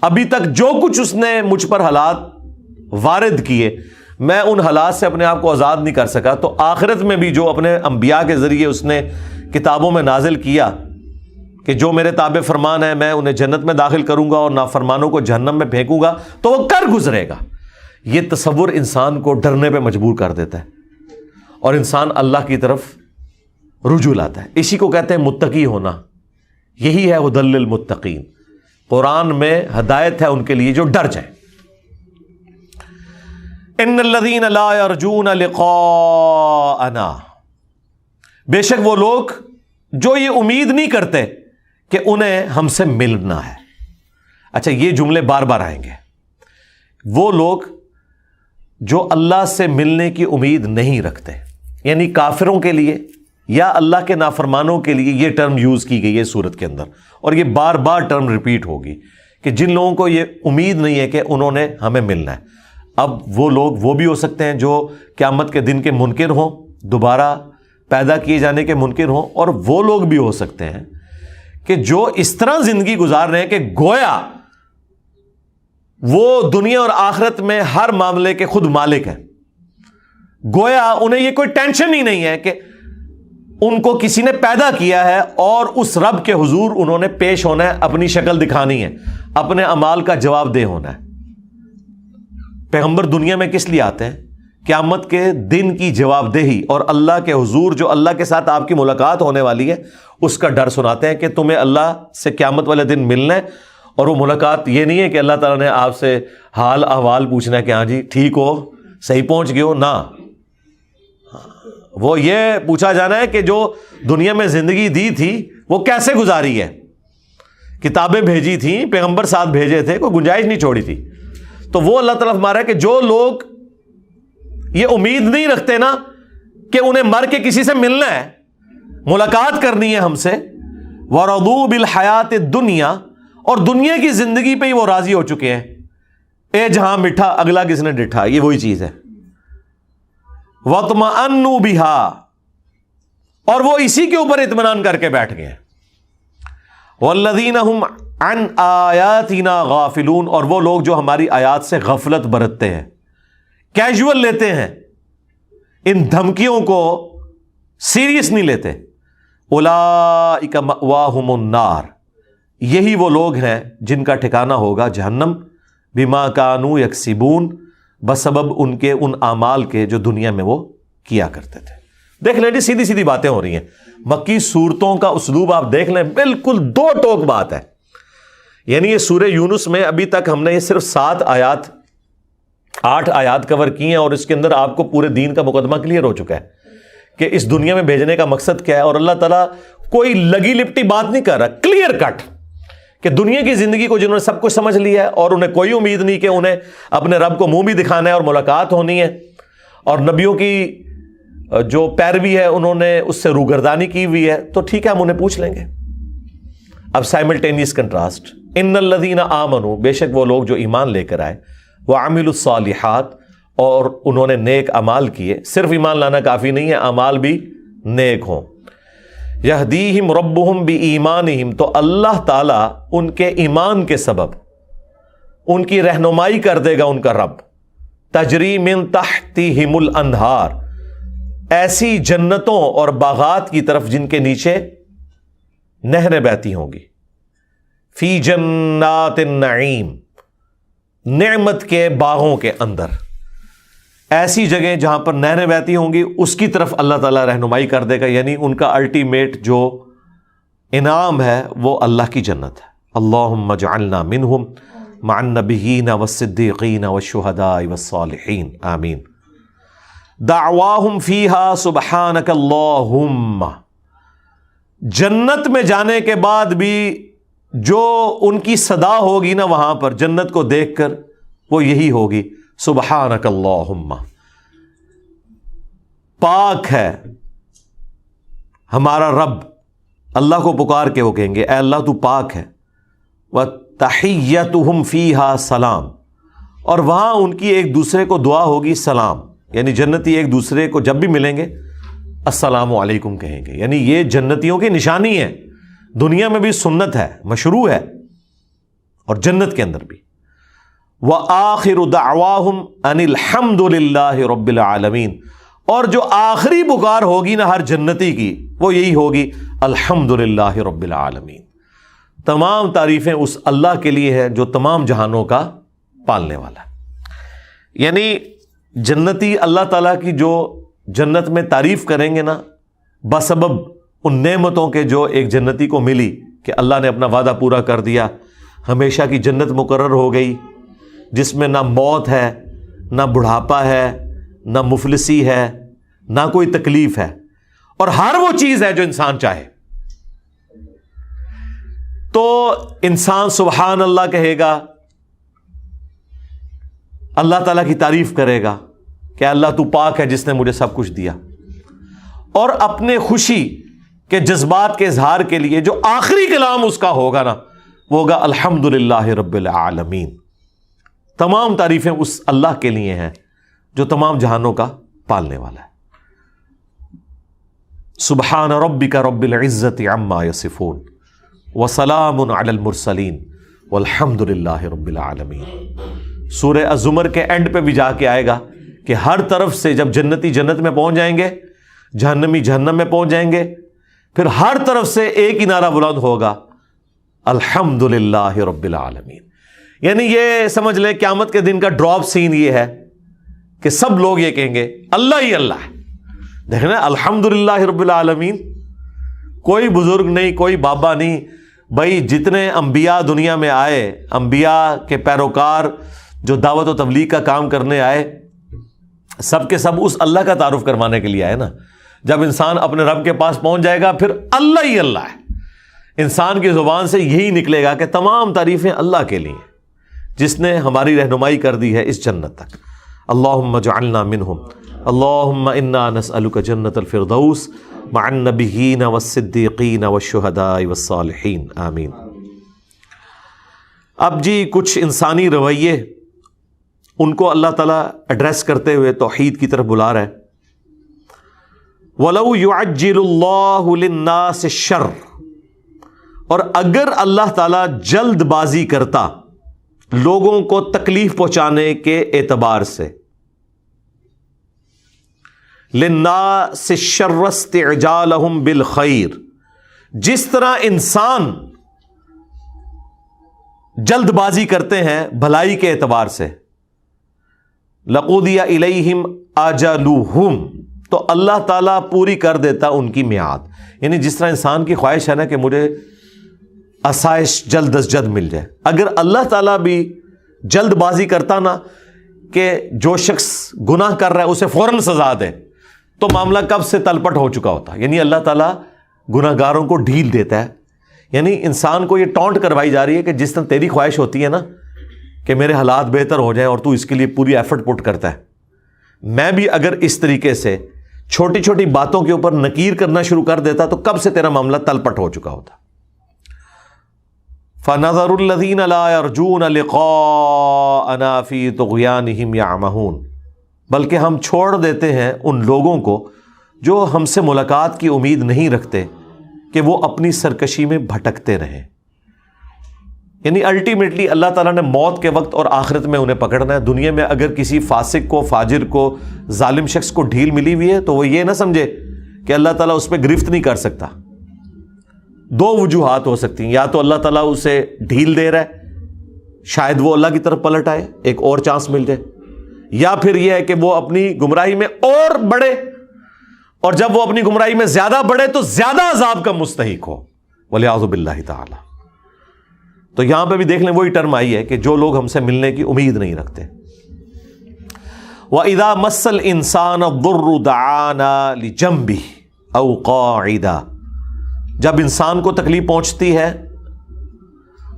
ابھی تک جو کچھ اس نے مجھ پر حالات وارد کیے، میں ان حالات سے اپنے آپ کو آزاد نہیں کر سکا، تو آخرت میں بھی جو اپنے انبیاء کے ذریعے اس نے کتابوں میں نازل کیا کہ جو میرے تابع فرمان ہے میں انہیں جنت میں داخل کروں گا اور نافرمانوں کو جہنم میں پھینکوں گا، تو وہ کر گزرے گا۔ یہ تصور انسان کو ڈرنے پہ مجبور کر دیتا ہے اور انسان اللہ کی طرف رجوع لاتا ہے۔ اسی کو کہتے ہیں متقی ہونا، یہی ہے ہدی للمتقین۔ قرآن میں ہدایت ہے ان کے لیے جو ڈر جائیں۔ ان الذین لا یرجون لقاءنا، بے شک وہ لوگ جو یہ امید نہیں کرتے کہ انہیں ہم سے ملنا ہے۔ اچھا، یہ جملے بار بار آئیں گے۔ وہ لوگ جو اللہ سے ملنے کی امید نہیں رکھتے، یعنی کافروں کے لیے یا اللہ کے نافرمانوں کے لیے یہ ٹرم یوز کی گئی ہے سورت کے اندر، اور یہ بار بار ٹرم ریپیٹ ہوگی کہ جن لوگوں کو یہ امید نہیں ہے کہ انہوں نے ہمیں ملنا ہے۔ اب وہ لوگ وہ بھی ہو سکتے ہیں جو قیامت کے دن کے منکر ہوں، دوبارہ پیدا کیے جانے کے منکر ہوں، اور وہ لوگ بھی ہو سکتے ہیں کہ جو اس طرح زندگی گزار رہے ہیں کہ گویا وہ دنیا اور آخرت میں ہر معاملے کے خود مالک ہیں، گویا انہیں یہ کوئی ٹینشن ہی نہیں ہے کہ ان کو کسی نے پیدا کیا ہے اور اس رب کے حضور انہوں نے پیش ہونا ہے، اپنی شکل دکھانی ہے، اپنے اعمال کا جواب دہ ہونا ہے۔ پیغمبر دنیا میں کس لیے آتے ہیں؟ قیامت کے دن کی جواب دہی اور اللہ کے حضور جو اللہ کے ساتھ آپ کی ملاقات ہونے والی ہے اس کا ڈر سناتے ہیں کہ تمہیں اللہ سے قیامت والے دن ملنا ہے، اور وہ ملاقات یہ نہیں ہے کہ اللہ تعالیٰ نے آپ سے حال احوال پوچھنا ہے کہ ہاں جی ٹھیک ہو، صحیح پہنچ گئے ہو، نہ، وہ یہ پوچھا جانا ہے کہ جو دنیا میں زندگی دی تھی وہ کیسے گزاری ہے، کتابیں بھیجی تھیں، پیغمبر ساتھ بھیجے تھے، کوئی گنجائش نہیں چھوڑی تھی۔ تو وہ اللہ تعالیٰ فرما رہا ہے کہ جو لوگ یہ امید نہیں رکھتے نا کہ انہیں مر کے کسی سے ملنا ہے، ملاقات کرنی ہے ہم سے، وَرَضُوا بِالْحَيَاةِ الدُّنْيَا، اور دنیا کی زندگی پہ ہی وہ راضی ہو چکے ہیں، اے جہاں مٹھا اگلا کس نے ڈٹھا، یہ وہی چیز ہے، وَاطْمَأَنُّوا بِهَا، اور وہ اسی کے اوپر اطمینان کر کے بیٹھ گئے ہیں، وَالَّذِينَ هُمْ عَنْ آيَاتِنَا غَافِلُونَ، اور وہ لوگ جو ہماری آیات سے غفلت برتتے ہیں، کیجول لیتے ہیں، ان دھمکیوں کو سیریس نہیں لیتے، اولئک مأواہم النار، یہی وہ لوگ ہیں جن کا ٹھکانہ ہوگا جہنم، بما کانوا یکسبون، بسبب ان کے ان اعمال کے جو دنیا میں وہ کیا کرتے تھے۔ دیکھ لیں جی، سیدھی سیدھی باتیں ہو رہی ہیں، مکی صورتوں کا اسلوب آپ دیکھ لیں، بالکل دو ٹوک بات ہے۔ یعنی یہ سورہ یونس میں ابھی تک ہم نے یہ صرف 8 آیات کور کی ہیں، اور اس کے اندر آپ کو پورے دین کا مقدمہ کلیئر ہو چکا ہے کہ اس دنیا میں بھیجنے کا مقصد کیا ہے، اور اللہ تعالیٰ کوئی لگی لپٹی بات نہیں کر رہا، کلیئر کٹ، کہ دنیا کی زندگی کو جنہوں نے سب کچھ سمجھ لیا ہے اور انہیں کوئی امید نہیں کہ انہیں اپنے رب کو منہ بھی دکھانا ہے اور ملاقات ہونی ہے، اور نبیوں کی جو پیروی ہے انہوں نے اس سے روگردانی کی ہوئی ہے، تو ٹھیک ہے ہم انہیں پوچھ لیں گے۔ اب سائملٹینیس کنٹراسٹ، ان الذین آمنوا، بے شک وہ لوگ جو ایمان لے کر آئے، وعملوا الصالحات، اور انہوں نے نیک اعمال کیے، صرف ایمان لانا کافی نہیں ہے، اعمال بھی نیک ہوں، یہدیہم ربہم بایمانہم، تو اللہ تعالیٰ ان کے ایمان کے سبب ان کی رہنمائی کر دے گا ان کا رب، تجری من تحتہم الانہار، ایسی جنتوں اور باغات کی طرف جن کے نیچے نہریں بہتی ہوں گی، فی جنات النعیم، نعمت کے باغوں کے اندر۔ ایسی جگہیں جہاں پر نہریں بہتی ہوں گی اس کی طرف اللہ تعالیٰ رہنمائی کر دے گا، یعنی ان کا الٹیمیٹ جو انعام ہے وہ اللہ کی جنت ہے۔ اللہم اجعلنا منہم مع النبیین والصدیقین والشہداء والصالحین آمین۔ دعواہم فیہا سبحانک اللہم، جنت میں جانے کے بعد بھی جو ان کی صدا ہوگی نا وہاں پر جنت کو دیکھ کر وہ یہی ہوگی، سبحانک اللہم، پاک ہے ہمارا رب، اللہ کو پکار کے وہ کہیں گے اے اللہ تو پاک ہے۔ وَتَحِيَّتُهُمْ فِيهَا سلام، اور وہاں ان کی ایک دوسرے کو دعا ہوگی سلام، یعنی جنتی ایک دوسرے کو جب بھی ملیں گے السلام علیکم کہیں گے، یعنی یہ جنتیوں کی نشانی ہے، دنیا میں بھی سنت ہے، مشروع ہے، اور جنت کے اندر بھی۔ وَآخِرُ دَعْوَاهُمْ أَنِ الْحَمْدُ لِلَّهِ رَبِّ الْعَالَمِينَ، اور جو آخری پکار ہوگی نا ہر جنتی کی وہ یہی ہوگی الحمدللہ رب العالمین، تمام تعریفیں اس اللہ کے لیے ہے جو تمام جہانوں کا پالنے والا ہے۔ یعنی جنتی اللہ تعالیٰ کی جو جنت میں تعریف کریں گے نا بسبب ان نعمتوں کے جو ایک جنتی کو ملی کہ اللہ نے اپنا وعدہ پورا کر دیا، ہمیشہ کی جنت مقرر ہو گئی جس میں نہ موت ہے، نہ بڑھاپا ہے، نہ مفلسی ہے، نہ کوئی تکلیف ہے، اور ہر وہ چیز ہے جو انسان چاہے۔ تو انسان سبحان اللہ کہے گا، اللہ تعالیٰ کی تعریف کرے گا کہ اللہ تو پاک ہے جس نے مجھے سب کچھ دیا، اور اپنے خوشی کے جذبات کے اظہار کے لیے جو آخری کلام اس کا ہوگا نا وہ ہوگا الحمدللہ رب العالمین، تمام تعریفیں اس اللہ کے لیے ہیں جو تمام جہانوں کا پالنے والا ہے۔ سبحان ربک رب العزت عما یصفون وسلام علی المرسلین والحمد للہ رب العالمین۔ سورہ الزمر کے اینڈ پہ بھی جا کے آئے گا کہ ہر طرف سے جب جنتی جنت میں پہنچ جائیں گے، جہنمی جہنم میں پہنچ جائیں گے، پھر ہر طرف سے ایک ہی نعرہ بلند ہوگا الحمد للہ رب العالمین۔ یعنی یہ سمجھ لیں قیامت کے دن کا ڈراپ سین یہ ہے کہ سب لوگ یہ کہیں گے اللہ ہی اللہ ہے۔ دیکھنا الحمد للہ رب العالمین، کوئی بزرگ نہیں، کوئی بابا نہیں، بھائی جتنے انبیاء دنیا میں آئے، انبیاء کے پیروکار جو دعوت و تبلیغ کا کام کرنے آئے، سب کے سب اس اللہ کا تعارف کروانے کے لیے آئے نا۔ جب انسان اپنے رب کے پاس پہنچ جائے گا پھر اللہ ہی اللہ ہے، انسان کی زبان سے یہی نکلے گا کہ تمام تعریفیں اللہ کے لیے جس نے ہماری رہنمائی کر دی ہے اس جنت تک۔ اللہم اجعلنا منہم، اللہم انا نسألک جنت الفردوس مع النبیین والصدیقین والشہداء والصالحین آمین۔ اب جی کچھ انسانی رویے ان کو اللہ تعالیٰ ایڈریس کرتے ہوئے توحید کی طرف بلا رہا ہے۔ وَلَوْ يُعَجِّلُ اللَّهُ لِلنَّاسِ الشَّرَّ، اور اگر اللہ تعالیٰ جلد بازی کرتا لوگوں کو تکلیف پہنچانے کے اعتبار سے، لِلنَّاسِ الشَّرَّ اسْتِعْجَالَهُمْ بِالْخَيْرِ، جس طرح انسان جلد بازی کرتے ہیں بھلائی کے اعتبار سے، لَقُضِيَ إِلَيْهِمْ آجَلُهُمْ، تو اللہ تعالیٰ پوری کر دیتا ان کی میعاد۔ یعنی جس طرح انسان کی خواہش ہے نا کہ مجھے آسائش جلد از جلد مل جائے، اگر اللہ تعالیٰ بھی جلد بازی کرتا نا کہ جو شخص گناہ کر رہا ہے اسے فوراً سزا دے تو معاملہ کب سے تلپٹ ہو چکا ہوتا۔ یعنی اللہ تعالیٰ گناہ گاروں کو ڈھیل دیتا ہے، یعنی انسان کو یہ ٹونٹ کروائی جا رہی ہے کہ جس طرح تیری خواہش ہوتی ہے نا کہ میرے حالات بہتر ہو جائیں اور تو اس کے لیے پوری ایفرٹ پٹ کرتا ہے، میں بھی اگر اس طریقے سے چھوٹی چھوٹی باتوں کے اوپر نکیر کرنا شروع کر دیتا تو کب سے تیرا معاملہ تلپٹ ہو چکا ہوتا۔ فَنَظَرُ الَّذِينَ لَا يَرْجُونَ لِقَاءَنَا فِي طُغْيَانِهِمْ يَعْمَهُونَ، بلکہ ہم چھوڑ دیتے ہیں ان لوگوں کو جو ہم سے ملاقات کی امید نہیں رکھتے کہ وہ اپنی سرکشی میں بھٹکتے رہیں۔ یعنی الٹیمیٹلی اللہ تعالیٰ نے موت کے وقت اور آخرت میں انہیں پکڑنا ہے۔ دنیا میں اگر کسی فاسق کو، فاجر کو، ظالم شخص کو ڈھیل ملی ہوئی ہے تو وہ یہ نہ سمجھے کہ اللہ تعالیٰ اس پہ گرفت نہیں کر سکتا۔ دو وجوہات ہو سکتی ہیں، یا تو اللہ تعالیٰ اسے ڈھیل دے رہا ہے، شاید وہ اللہ کی طرف پلٹ آئے، ایک اور چانس مل جائے، یا پھر یہ ہے کہ وہ اپنی گمراہی میں اور بڑھے، اور جب وہ اپنی گمراہی میں زیادہ بڑھے تو زیادہ عذاب کا مستحق ہو، وَلِعَاذُ بِاللَّهِ تعالی۔ تو یہاں پہ بھی دیکھ لیں وہی ٹرم آئی ہے کہ جو لوگ ہم سے ملنے کی امید نہیں رکھتے۔ وَإِذَا مَسَّ الْإِنسَانَ الضُّرُّ دَعَانَا لِجَنبِهِ أَوْ قَاعِدًا، جب انسان کو تکلیف پہنچتی ہے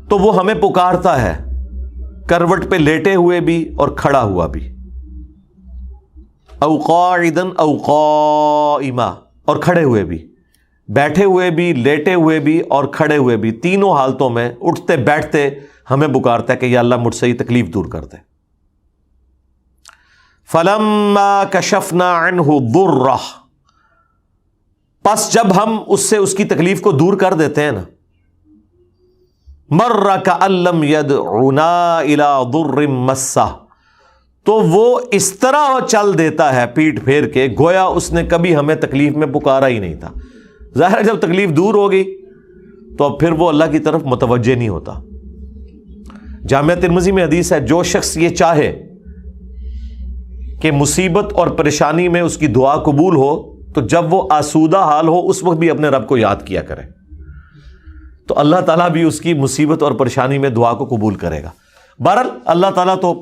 تو وہ ہمیں پکارتا ہے، کروٹ پہ لیٹے ہوئے بھی اور کھڑا ہوا بھی، او قاعدن او قائما، اور کھڑے ہوئے بھی، بیٹھے ہوئے بھی، لیٹے ہوئے بھی اور کھڑے ہوئے بھی، تینوں حالتوں میں اٹھتے بیٹھتے ہمیں پکارتا ہے کہ یا اللہ مجھ سے یہ تکلیف دور کر دے۔ فَلَمَّا كَشَفْنَا عَنْهُ ضُرَّهُ، پس جب ہم اس سے اس کی تکلیف کو دور کر دیتے ہیں نا، مَرَّ كَأَن لَّمْ يَدْعُنَا إِلَىٰ ضُرٍّ مَسَّهُ، تو وہ اس طرح چل دیتا ہے پیٹ پھیر کے گویا اس نے کبھی ہمیں تکلیف میں پکارا ہی نہیں تھا۔ ظاہر جب تکلیف دور ہوگی تو اب پھر وہ اللہ کی طرف متوجہ نہیں ہوتا۔ جامعہ ترمذی میں حدیث ہے، جو شخص یہ چاہے کہ مصیبت اور پریشانی میں اس کی دعا قبول ہو تو جب وہ آسودہ حال ہو اس وقت بھی اپنے رب کو یاد کیا کرے، تو اللہ تعالیٰ بھی اس کی مصیبت اور پریشانی میں دعا کو قبول کرے گا۔ بہرحال اللہ تعالیٰ تو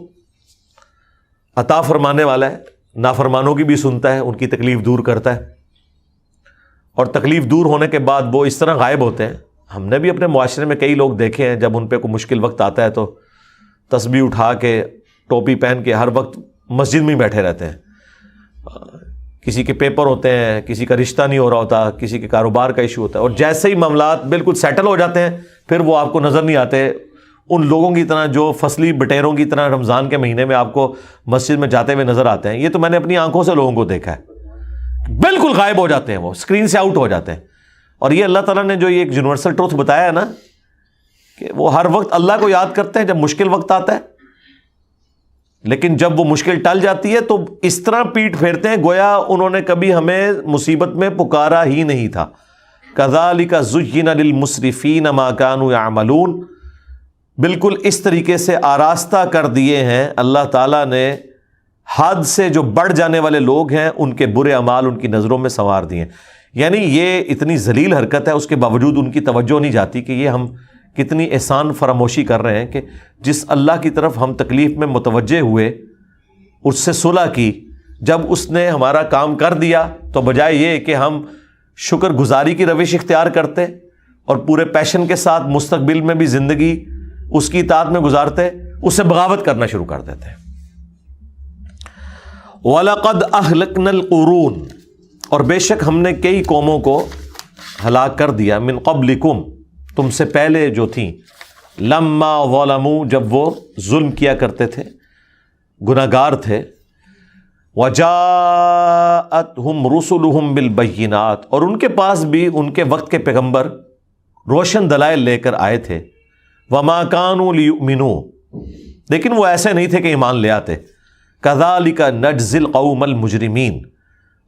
عطا فرمانے والا ہے، نافرمانوں کی بھی سنتا ہے، ان کی تکلیف دور کرتا ہے، اور تکلیف دور ہونے کے بعد وہ اس طرح غائب ہوتے ہیں۔ ہم نے بھی اپنے معاشرے میں کئی لوگ دیکھے ہیں، جب ان پہ کوئی مشکل وقت آتا ہے تو تسبیح اٹھا کے ٹوپی پہن کے ہر وقت مسجد میں ہی بیٹھے رہتے ہیں۔ کسی کے پیپر ہوتے ہیں، کسی کا رشتہ نہیں ہو رہا ہوتا، کسی کے کاروبار کا ایشو ہوتا ہے، اور جیسے ہی معاملات بالکل سیٹل ہو جاتے ہیں پھر وہ آپ کو نظر نہیں آتے ان لوگوں کی طرح جو فصلی بٹیروں کی طرح رمضان کے مہینے میں آپ کو مسجد میں جاتے ہوئے نظر آتے ہیں۔ یہ تو میں نے اپنی آنکھوں سے لوگوں کو دیکھا ہے، بالکل غائب ہو جاتے ہیں، وہ اسکرین سے آؤٹ ہو جاتے ہیں۔ اور یہ اللہ تعالیٰ نے جو یہ ایک یونیورسل ٹروتھ بتایا ہے نا کہ وہ ہر وقت اللہ کو یاد کرتے ہیں جب مشکل وقت آتا ہے، لیکن جب وہ مشکل ٹل جاتی ہے تو اس طرح پیٹ پھیرتے ہیں گویا انہوں نے کبھی ہمیں مصیبت میں پکارا ہی نہیں تھا۔ کذالک زین للمسرفین ما کانوا یعملون، بالکل اس طریقے سے آراستہ کر دیے ہیں اللہ تعالیٰ نے حد سے جو بڑھ جانے والے لوگ ہیں، ان کے برے اعمال ان کی نظروں میں سنوار دیے۔ یعنی یہ اتنی ذلیل حرکت ہے، اس کے باوجود ان کی توجہ نہیں جاتی کہ یہ ہم کتنی احسان فراموشی کر رہے ہیں کہ جس اللہ کی طرف ہم تکلیف میں متوجہ ہوئے، اس سے صلح کی، جب اس نے ہمارا کام کر دیا تو بجائے یہ کہ ہم شکر گزاری کی روش اختیار کرتے اور پورے پیشن کے ساتھ مستقبل میں بھی زندگی اس کی اطاعت میں گزارتے، اس سے بغاوت کرنا شروع کر دیتے۔ وَلَقَدْ أَهْلَكْنَا الْقُرُونَ، اور بے شک ہم نے کئی قوموں کو ہلاک کر دیا، من قبلکم، تم سے پہلے جو تھیں، لما ظلموا، جب وہ ظلم کیا کرتے تھے، گناہگار تھے، وجاءتہم رسلہم بالبینات، اور ان کے پاس بھی ان کے وقت کے پیغمبر روشن دلائل لے کر آئے تھے، وما کانوا لیؤمنوا، لیکن وہ ایسے نہیں تھے کہ ایمان لے آتے، کذالک نجزی القوم المجرمین،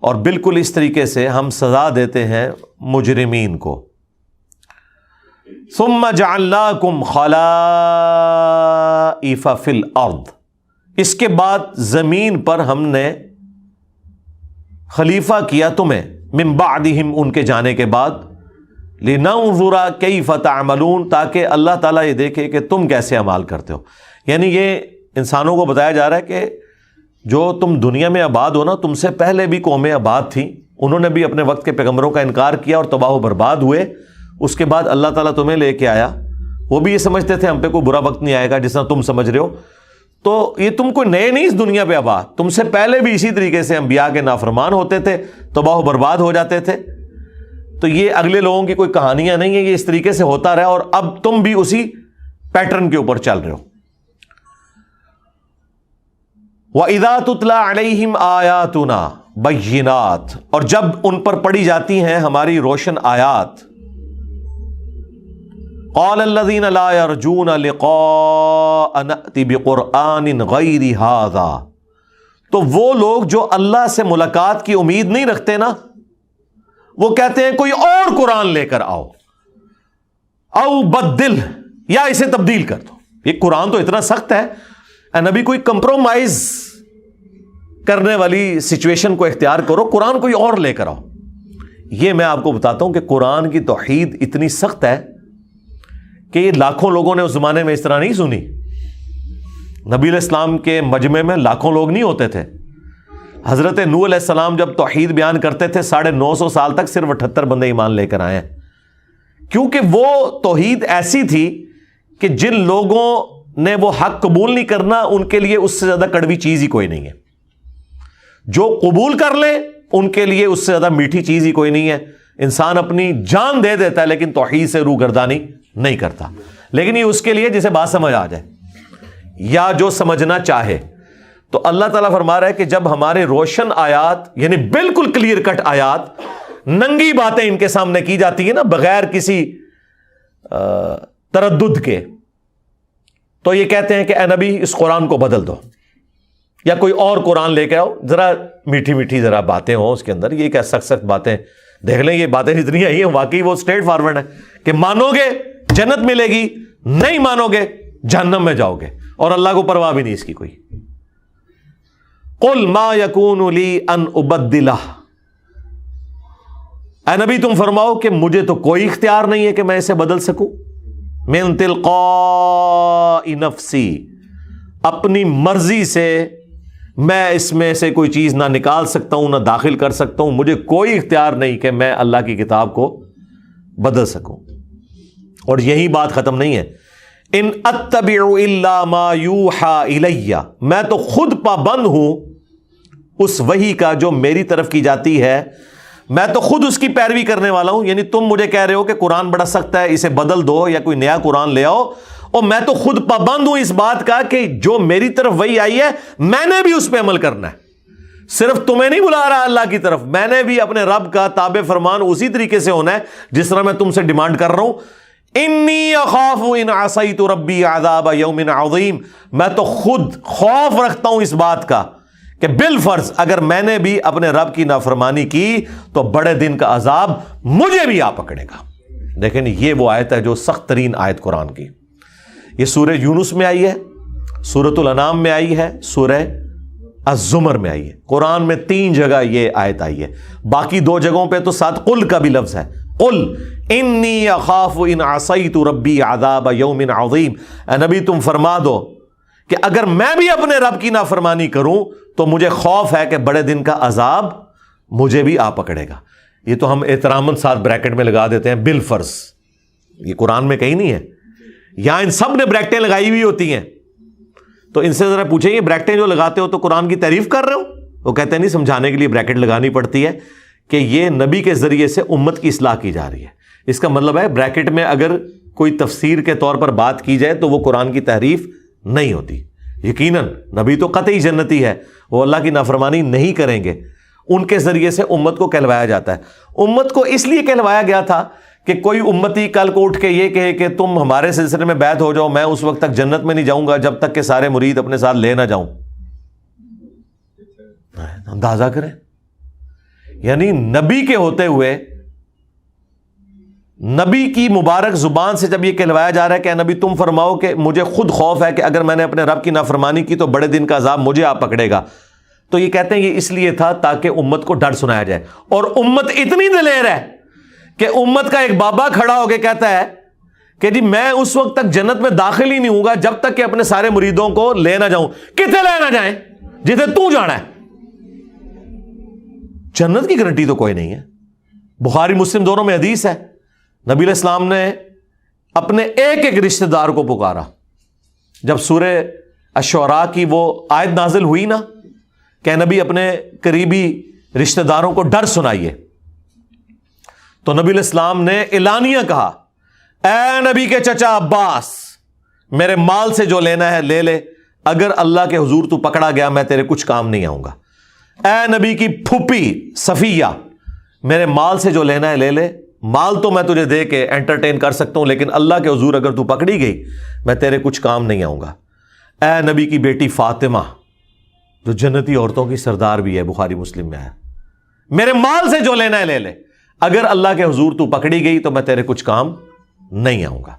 اور بالکل اس طریقے سے ہم سزا دیتے ہیں مجرمین کو۔ ثم جعلناکم خلائف فی الارض، اس کے بعد زمین پر ہم نے خلیفہ کیا تمہیں، من بعدہم، ان کے جانے کے بعد، لننظر کیف تعملون، تاکہ اللہ تعالیٰ یہ دیکھے کہ تم کیسے عمل کرتے ہو۔ یعنی یہ انسانوں کو بتایا جا رہا ہے کہ جو تم دنیا میں آباد ہو نا، تم سے پہلے بھی قومیں آباد تھیں، انہوں نے بھی اپنے وقت کے پیغمبروں کا انکار کیا اور تباہ و برباد ہوئے، اس کے بعد اللہ تعالیٰ تمہیں لے کے آیا، وہ بھی یہ سمجھتے تھے ہم پہ کوئی برا وقت نہیں آئے گا جس طرح تم سمجھ رہے ہو، تو یہ تم کوئی نئے نہیں اس دنیا پہ آباد، تم سے پہلے بھی اسی طریقے سے انبیاء کے نافرمان ہوتے تھے، تباہ و برباد ہو جاتے تھے، تو یہ اگلے لوگوں کی کوئی کہانیاں نہیں ہیں، یہ اس طریقے سے ہوتا رہا اور اب تم بھی اسی پیٹرن کے اوپر چل رہے ہو۔ وَإِذَا تُتْلَى عَلَيْهِمْ آيَاتُنَا بَيِّنَاتٍ، اور جب ان پر پڑھی جاتی ہیں ہماری روشن آیات، قَالَ الَّذِينَ لَا يَرْجُونَ لِقَاءَ نَأْتِ بِقُرْآنٍ غَيْرِ هَذَا، تو وہ لوگ جو اللہ سے ملاقات کی امید نہیں رکھتے نا، وہ کہتے ہیں کوئی اور قرآن لے کر آؤ، او بدل، یا اسے تبدیل کر دو۔ یہ قرآن تو اتنا سخت ہے، اے نبی کوئی کمپرومائز کرنے والی سچویشن کو اختیار کرو، قرآن کوئی اور لے کر آؤ۔ یہ میں آپ کو بتاتا ہوں کہ قرآن کی توحید اتنی سخت ہے کہ یہ لاکھوں لوگوں نے اس زمانے میں اس طرح نہیں سنی۔ نبی علیہ السلام کے مجمع میں لاکھوں لوگ نہیں ہوتے تھے۔ حضرت نوح علیہ السلام جب توحید بیان کرتے تھے 950 سال تک صرف 78 بندے ایمان لے کر آئے ہیں، کیونکہ وہ توحید ایسی تھی کہ جن لوگوں نے وہ حق قبول نہیں کرنا ان کے لیے اس سے زیادہ کڑوی چیز ہی کوئی نہیں ہے، جو قبول کر لیں ان کے لیے اس سے زیادہ میٹھی چیز ہی کوئی نہیں ہے۔ انسان اپنی جان دے دیتا ہے لیکن توحید سے روگردانی نہیں کرتا، لیکن یہ اس کے لیے جسے بات سمجھ آ جائے یا جو سمجھنا چاہے۔ تو اللہ تعالیٰ فرما رہا ہے کہ جب ہمارے روشن آیات یعنی بالکل کلیئر کٹ آیات، ننگی باتیں ان کے سامنے کی جاتی ہیں نا بغیر کسی تردد کے، تو یہ کہتے ہیں کہ اے نبی اس قرآن کو بدل دو یا کوئی اور قرآن لے کے آؤ، ذرا میٹھی میٹھی ذرا باتیں ہوں اس کے اندر۔ یہ کیا سخت سخت باتیں، دیکھ لیں یہ باتیں جتنی آئی ہیں واقعی وہ اسٹریٹ فارورڈ ہے کہ مانو گے جنت ملے گی، نہیں مانو گے جہنم میں جاؤ گے، اور اللہ کو پرواہ بھی نہیں اس کی کوئی۔ قل ما یکون لی ان ابدلہ، اے نبی تم فرماؤ کہ مجھے تو کوئی اختیار نہیں ہے کہ میں اسے بدل سکوں، من تلقاء نفسی، اپنی مرضی سے میں اس میں سے کوئی چیز نہ نکال سکتا ہوں نہ داخل کر سکتا ہوں، مجھے کوئی اختیار نہیں کہ میں اللہ کی کتاب کو بدل سکوں۔ اور یہی بات ختم نہیں ہے، ان اتبع الا ما یوحى الی، میں تو خود پابند ہوں اس وحی کا جو میری طرف کی جاتی ہے، میں تو خود اس کی پیروی کرنے والا ہوں۔ یعنی تم مجھے کہہ رہے ہو کہ قرآن بڑا سخت ہے اسے بدل دو یا کوئی نیا قرآن لے آؤ، اور میں تو خود پابند ہوں اس بات کا کہ جو میری طرف وحی آئی ہے میں نے بھی اس پہ عمل کرنا ہے۔ صرف تمہیں نہیں بلا رہا اللہ کی طرف، میں نے بھی اپنے رب کا تابع فرمان اسی طریقے سے ہونا ہے جس طرح میں تم سے ڈیمانڈ کر رہا ہوں۔ انی اخاف ان عصیت ربی عذاب یوم عظیم، میں تو خود خوف رکھتا ہوں اس بات کا کہ بالفرض اگر میں نے بھی اپنے رب کی نافرمانی کی تو بڑے دن کا عذاب مجھے بھی آ پکڑے گا۔ لیکن یہ وہ آیت ہے جو سخت ترین آیت قرآن کی، یہ سورہ یونس میں آئی ہے، سورۃ الانعام میں آئی ہے، سورہ الزمر میں آئی ہے۔ قرآن میں 3 جگہ یہ آیت آئی ہے، باقی 2 جگہوں پہ تو ساتھ قل کا بھی لفظ ہے، قل انی اخاف ان عصیت ربی عذاب یوم عظیم، اے نبی تم فرما دو کہ اگر میں بھی اپنے رب کی نافرمانی کروں تو مجھے خوف ہے کہ بڑے دن کا عذاب مجھے بھی آ پکڑے گا۔ یہ تو ہم احتراماً ساتھ بریکٹ میں لگا دیتے ہیں بالفرض، یہ قرآن میں کہیں نہیں ہے، یہاں ان سب نے بریکٹیں لگائی ہوئی ہوتی ہیں۔ تو ان سے ذرا پوچھیں یہ بریکٹیں جو لگاتے ہو تو قرآن کی تعریف کر رہے ہو؟ وہ کہتے ہیں نہیں، سمجھانے کے لیے بریکٹ لگانی پڑتی ہے کہ یہ نبی کے ذریعے سے امت کی اصلاح کی جا رہی ہے۔ اس کا مطلب ہے بریکٹ میں اگر کوئی تفسیر کے طور پر بات کی جائے تو وہ قرآن کی تحریف نہیں ہوتی۔ یقیناً نبی تو قطعی جنتی ہے، وہ اللہ کی نافرمانی نہیں کریں گے، ان کے ذریعے سے امت کو کہلوایا جاتا ہے۔ امت کو اس لیے کہلوایا گیا تھا کہ کوئی امتی کل کو اٹھ کے یہ کہے کہ تم ہمارے سلسلے میں بیعت ہو جاؤ، میں اس وقت تک جنت میں نہیں جاؤں گا جب تک کہ سارے مرید اپنے ساتھ لے نہ جاؤں۔ اندازہ کریں، یعنی نبی کے ہوتے ہوئے نبی کی مبارک زبان سے جب یہ کہلوایا جا رہا ہے کہ نبی تم فرماؤ کہ مجھے خود خوف ہے کہ اگر میں نے اپنے رب کی نافرمانی کی تو بڑے دن کا عذاب مجھے آ پکڑے گا، تو یہ کہتے ہیں یہ اس لیے تھا تاکہ امت کو ڈر سنایا جائے۔ اور امت اتنی دلیر ہے کہ امت کا ایک بابا کھڑا ہو کے کہتا ہے کہ جی میں اس وقت تک جنت میں داخل ہی نہیں ہوں گا جب تک کہ اپنے سارے مریدوں کو لے نہ جاؤں۔ کتنے لے نہ جائیں؟ جتنے تو جانا ہے۔ جنت کی گارنٹی تو کوئی نہیں ہے۔ بخاری مسلم دونوں میں حدیث ہے، نبی علیہ السلام نے اپنے ایک ایک رشتہ دار کو پکارا۔ جب سورہ الشعراء کی وہ آیت نازل ہوئی نا کہ نبی اپنے قریبی رشتہ داروں کو ڈر سنائیے، تو نبی علیہ السلام نے اعلانیہ کہا، اے نبی کے چچا عباس، میرے مال سے جو لینا ہے لے لے، اگر اللہ کے حضور تو پکڑا گیا میں تیرے کچھ کام نہیں آؤں گا۔ اے نبی کی پھوپھی صفیہ، میرے مال سے جو لینا ہے لے لے، مال تو میں تجھے دے کے انٹرٹین کر سکتا ہوں لیکن اللہ کے حضور اگر تو پکڑی گئی میں تیرے کچھ کام نہیں آؤں گا۔ اے نبی کی بیٹی فاطمہ جو جنتی عورتوں کی سردار بھی ہے، بخاری مسلم میں ہے، میرے مال سے جو لینا ہے لے لے، اگر اللہ کے حضور تو پکڑی گئی تو میں تیرے کچھ کام نہیں آؤں گا۔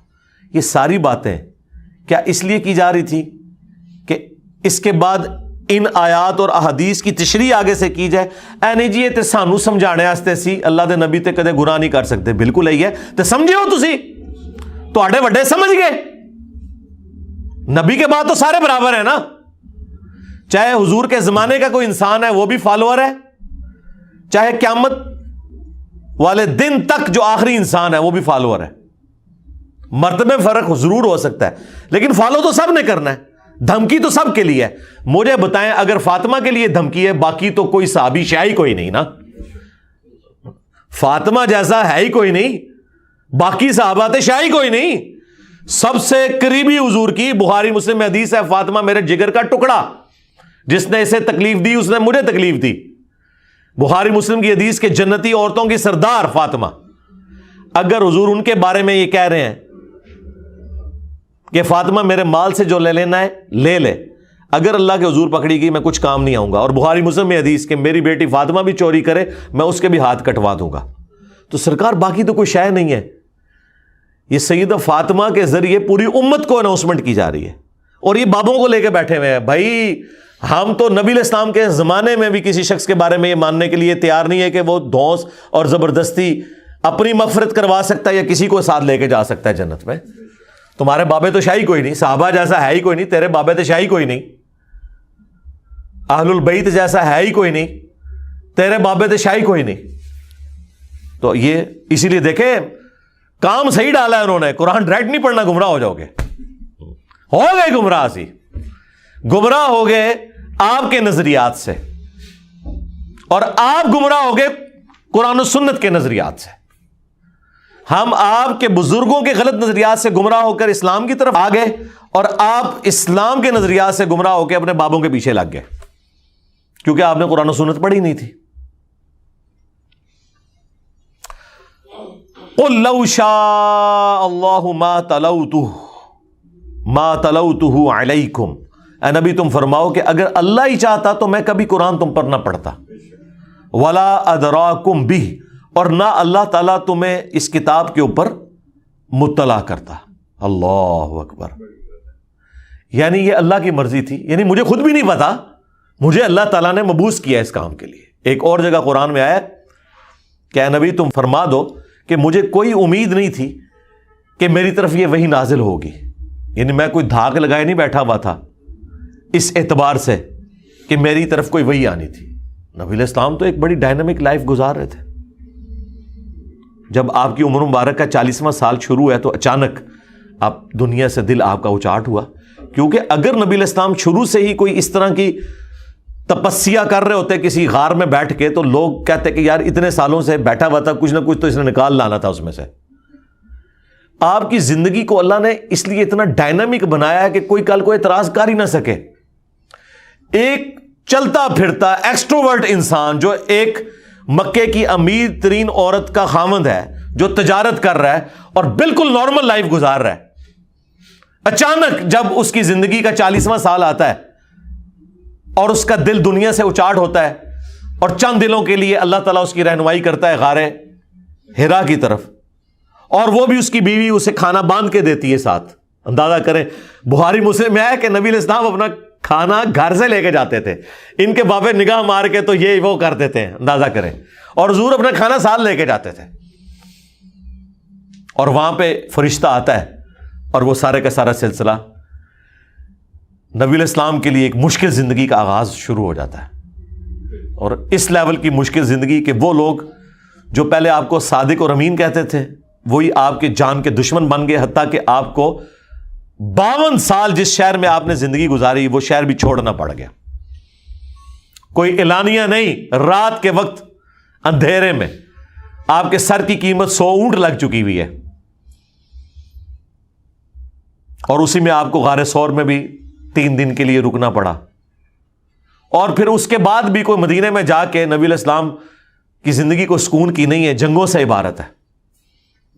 یہ ساری باتیں کیا اس لیے کی جا رہی تھی کہ اس کے بعد ان آیات اور احادیث کی تشریح آگے سے کی جائے، اے نہیں جی یہ تے سانو سمجھانے واسطے سی، اللہ دے نبی تے کدے گناہ نہیں کر سکتے، بالکل یہی ہے تے سمجھو تسی، تواڈے وڈے سمجھ گئے، نبی کے بعد تو سارے برابر ہیں نا، چاہے حضور کے زمانے کا کوئی انسان ہے وہ بھی فالوور ہے، چاہے قیامت والے دن تک جو آخری انسان ہے وہ بھی فالوور ہے، مرتبے میں فرق ضرور ہو سکتا ہے لیکن فالو تو سب نے کرنا ہے، دھمکی تو سب کے لیے ہے۔ مجھے بتائیں اگر فاطمہ کے لیے دھمکی ہے، باقی تو کوئی صحابی شاہی کوئی نہیں نا، فاطمہ جیسا ہے ہی کوئی نہیں، باقی صحابہ تے شاہی کوئی نہیں، سب سے قریبی حضور کی بخاری مسلم میں حدیث ہے، فاطمہ میرے جگر کا ٹکڑا، جس نے اسے تکلیف دی اس نے مجھے تکلیف دی، بخاری مسلم کی حدیث کے جنتی عورتوں کی سردار فاطمہ۔ اگر حضور ان کے بارے میں یہ کہہ رہے ہیں کہ فاطمہ میرے مال سے جو لے لینا ہے لے لے، اگر اللہ کے حضور پکڑی گئی میں کچھ کام نہیں آؤں گا، اور بخاری مسلم میں حدیث کہ میری بیٹی فاطمہ بھی چوری کرے میں اس کے بھی ہاتھ کٹوا دوں گا، تو سرکار باقی تو کوئی شے نہیں ہے، یہ سیدہ فاطمہ کے ذریعے پوری امت کو اناؤنسمنٹ کی جا رہی ہے، اور یہ بابوں کو لے کے بیٹھے ہوئے ہیں۔ بھائی ہم تو نبی علیہ السلام کے زمانے میں بھی کسی شخص کے بارے میں یہ ماننے کے لیے تیار نہیں ہے کہ وہ دھونس اور زبردستی اپنی مغفرت کروا سکتا ہے یا کسی کو ساتھ لے کے جا سکتا ہے جنت میں۔ تمہارے بابے تو شاہی کوئی نہیں، صحابہ جیسا ہے ہی کوئی نہیں، تیرے بابے تو شاہی کوئی نہیں، اہل البیت جیسا ہے ہی کوئی نہیں، تیرے بابے تو شاہی کوئی نہیں۔ تو یہ اسی لیے دیکھیں کام صحیح ڈالا ہے انہوں نے، قرآن ڈائریکٹ نہیں پڑھنا، گمراہ ہو جاؤ گے، ہو گئے گمراہ، سی گمراہ ہو گئے آپ کے نظریات سے، اور آپ گمراہ ہو گئے قرآن و سنت کے نظریات سے۔ ہم آپ کے بزرگوں کے غلط نظریات سے گمراہ ہو کر اسلام کی طرف آ گئے، اور آپ اسلام کے نظریات سے گمراہ ہو کے اپنے بابوں کے پیچھے لگ گئے، کیونکہ آپ نے قرآن و سنت پڑھی نہیں تھی۔ قُلْ لَوْ شَاءَ اللَّهُ مَا تَلَوْتُهُ عَلَيْكُمْ، اے نبی تم فرماؤ کہ اگر اللہ ہی چاہتا تو میں کبھی قرآن تم پر نہ پڑھتا، وَلَا أَدْرَاكُمْ بِهِ، اور نہ اللہ تعالیٰ تمہیں اس کتاب کے اوپر مطلع کرتا۔ اللہ اکبر، یعنی یہ اللہ کی مرضی تھی، یعنی مجھے خود بھی نہیں پتا، مجھے اللہ تعالیٰ نے مبعوث کیا اس کام کے لیے۔ ایک اور جگہ قرآن میں آیا کہ اے نبی تم فرما دو کہ مجھے کوئی امید نہیں تھی کہ میری طرف یہ وحی نازل ہوگی، یعنی میں کوئی دھاک لگائے نہیں بیٹھا ہوا تھا اس اعتبار سے کہ میری طرف کوئی وحی آنی تھی۔ نبی علیہ السلام تو ایک بڑی ڈائنامک لائف گزار رہے تھے۔ جب آپ کی عمر مبارک کا 40واں سال شروع ہے تو اچانک آپ دنیا سے دل آپ کا اچاٹ ہوا، کیونکہ اگر نبی علیہ السلام شروع سے ہی کوئی اس طرح کی تپسیا کر رہے ہوتے کسی غار میں بیٹھ کے، تو لوگ کہتے کہ یار اتنے سالوں سے بیٹھا ہوا تھا، کچھ نہ کچھ تو اس نے نکال لانا تھا اس میں سے۔ آپ کی زندگی کو اللہ نے اس لیے اتنا ڈائنامک بنایا ہے کہ کوئی کل کو اعتراض کر ہی نہ سکے۔ ایک چلتا پھرتا ایکسٹروورٹ انسان جو ایک مکے کی امیر ترین عورت کا خاوند ہے، جو تجارت کر رہا ہے اور بالکل نارمل لائف گزار رہا ہے، اچانک جب اس کی زندگی کا 40واں سال آتا ہے اور اس کا دل دنیا سے اچاٹ ہوتا ہے، اور چند دلوں کے لیے اللہ تعالیٰ اس کی رہنمائی کرتا ہے غار حرا کی طرف، اور وہ بھی اس کی بیوی اسے کھانا باندھ کے دیتی ہے ساتھ۔ اندازہ کریں بخاری مسلم میں ہے کہ نبی علیہ السلام اپنا کھانا گھر سے لے کے جاتے تھے، ان کے بابے نگاہ مار کے تو یہ وہ کر دیتے ہیں، اندازہ کریں، اور حضور اپنا کھانا ساتھ لے کے جاتے تھے، اور وہاں پہ فرشتہ آتا ہے اور وہ سارے کا سارا سلسلہ نبی علیہ السلام کے لیے ایک مشکل زندگی کا آغاز شروع ہو جاتا ہے۔ اور اس لیول کی مشکل زندگی کہ وہ لوگ جو پہلے آپ کو صادق اور امین کہتے تھے وہی آپ کے جان کے دشمن بن گئے، حتیٰ کہ آپ کو 52 سال جس شہر میں آپ نے زندگی گزاری وہ شہر بھی چھوڑنا پڑ گیا۔ کوئی اعلانیہ نہیں، رات کے وقت اندھیرے میں آپ کے سر کی قیمت 100 اونٹ لگ چکی ہوئی ہے، اور اسی میں آپ کو غار ثور میں بھی 3 دن کے لیے رکنا پڑا، اور پھر اس کے بعد بھی کوئی مدینے میں جا کے نبی علیہ السلام کی زندگی کو سکون کی نہیں ہے، جنگوں سے عبارت ہے۔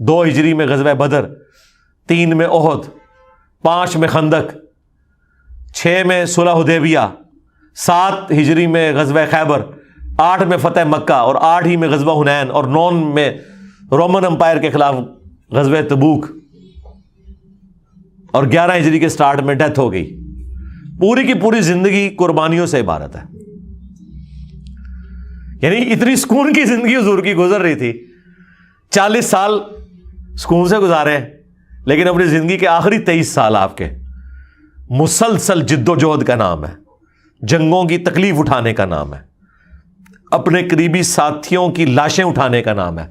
2 ہجری میں غزوہ بدر، 3 میں احد، 5 میں خندق، 6 میں صلح حدیبیہ، 7 ہجری میں غزوہ خیبر، 8 میں فتح مکہ، اور 8 ہی میں غزوہ حنین، اور 9 میں رومن امپائر کے خلاف غزوہ تبوک، اور 11 ہجری کے سٹارٹ میں ڈیتھ ہو گئی۔ پوری کی پوری زندگی قربانیوں سے عبارت ہے. یعنی اتنی سکون کی زندگی حضور کی گزر رہی تھی, 40 سال سکون سے گزارے, لیکن اپنی زندگی کے آخری 23 سال آپ کے مسلسل جد و جہد کا نام ہے, جنگوں کی تکلیف اٹھانے کا نام ہے, اپنے قریبی ساتھیوں کی لاشیں اٹھانے کا نام ہے,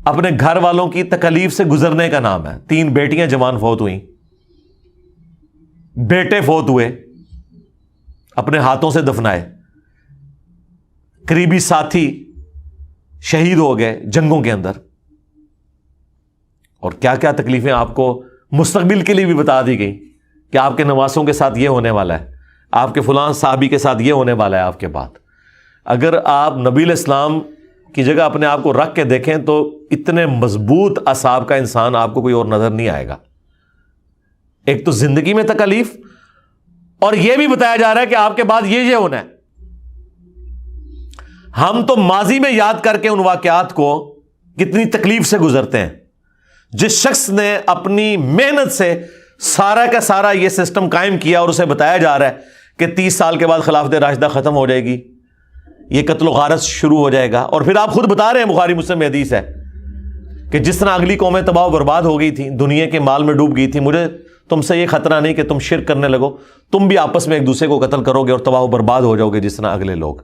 اپنے گھر والوں کی تکلیف سے گزرنے کا نام ہے. 3 بیٹیاں جوان فوت ہوئیں, بیٹے فوت ہوئے, اپنے ہاتھوں سے دفنائے, قریبی ساتھی شہید ہو گئے جنگوں کے اندر, اور کیا کیا تکلیفیں آپ کو مستقبل کے لیے بھی بتا دی گئی کہ آپ کے نواسوں کے ساتھ یہ ہونے والا ہے, آپ کے فلاں صحابی کے ساتھ یہ ہونے والا ہے آپ کے بعد. اگر آپ نبی الاسلام کی جگہ اپنے آپ کو رکھ کے دیکھیں تو اتنے مضبوط اعصاب کا انسان آپ کو کوئی اور نظر نہیں آئے گا. ایک تو زندگی میں تکلیف, اور یہ بھی بتایا جا رہا ہے کہ آپ کے بعد یہ ہونا ہے. ہم تو ماضی میں یاد کر کے ان واقعات کو کتنی تکلیف سے گزرتے ہیں. جس شخص نے اپنی محنت سے سارا کا سارا یہ سسٹم قائم کیا اور اسے بتایا جا رہا ہے کہ 30 سال کے بعد خلافت راشدہ ختم ہو جائے گی, یہ قتل و غارت شروع ہو جائے گا, اور پھر آپ خود بتا رہے ہیں, بخاری مسلم میں حدیث ہے کہ جس طرح اگلی قومیں تباہ و برباد ہو گئی تھیں, دنیا کے مال میں ڈوب گئی تھی, مجھے تم سے یہ خطرہ نہیں کہ تم شرک کرنے لگو, تم بھی آپس میں ایک دوسرے کو قتل کرو گے اور تباہ و برباد ہو جاؤ گے جس طرح اگلے لوگ.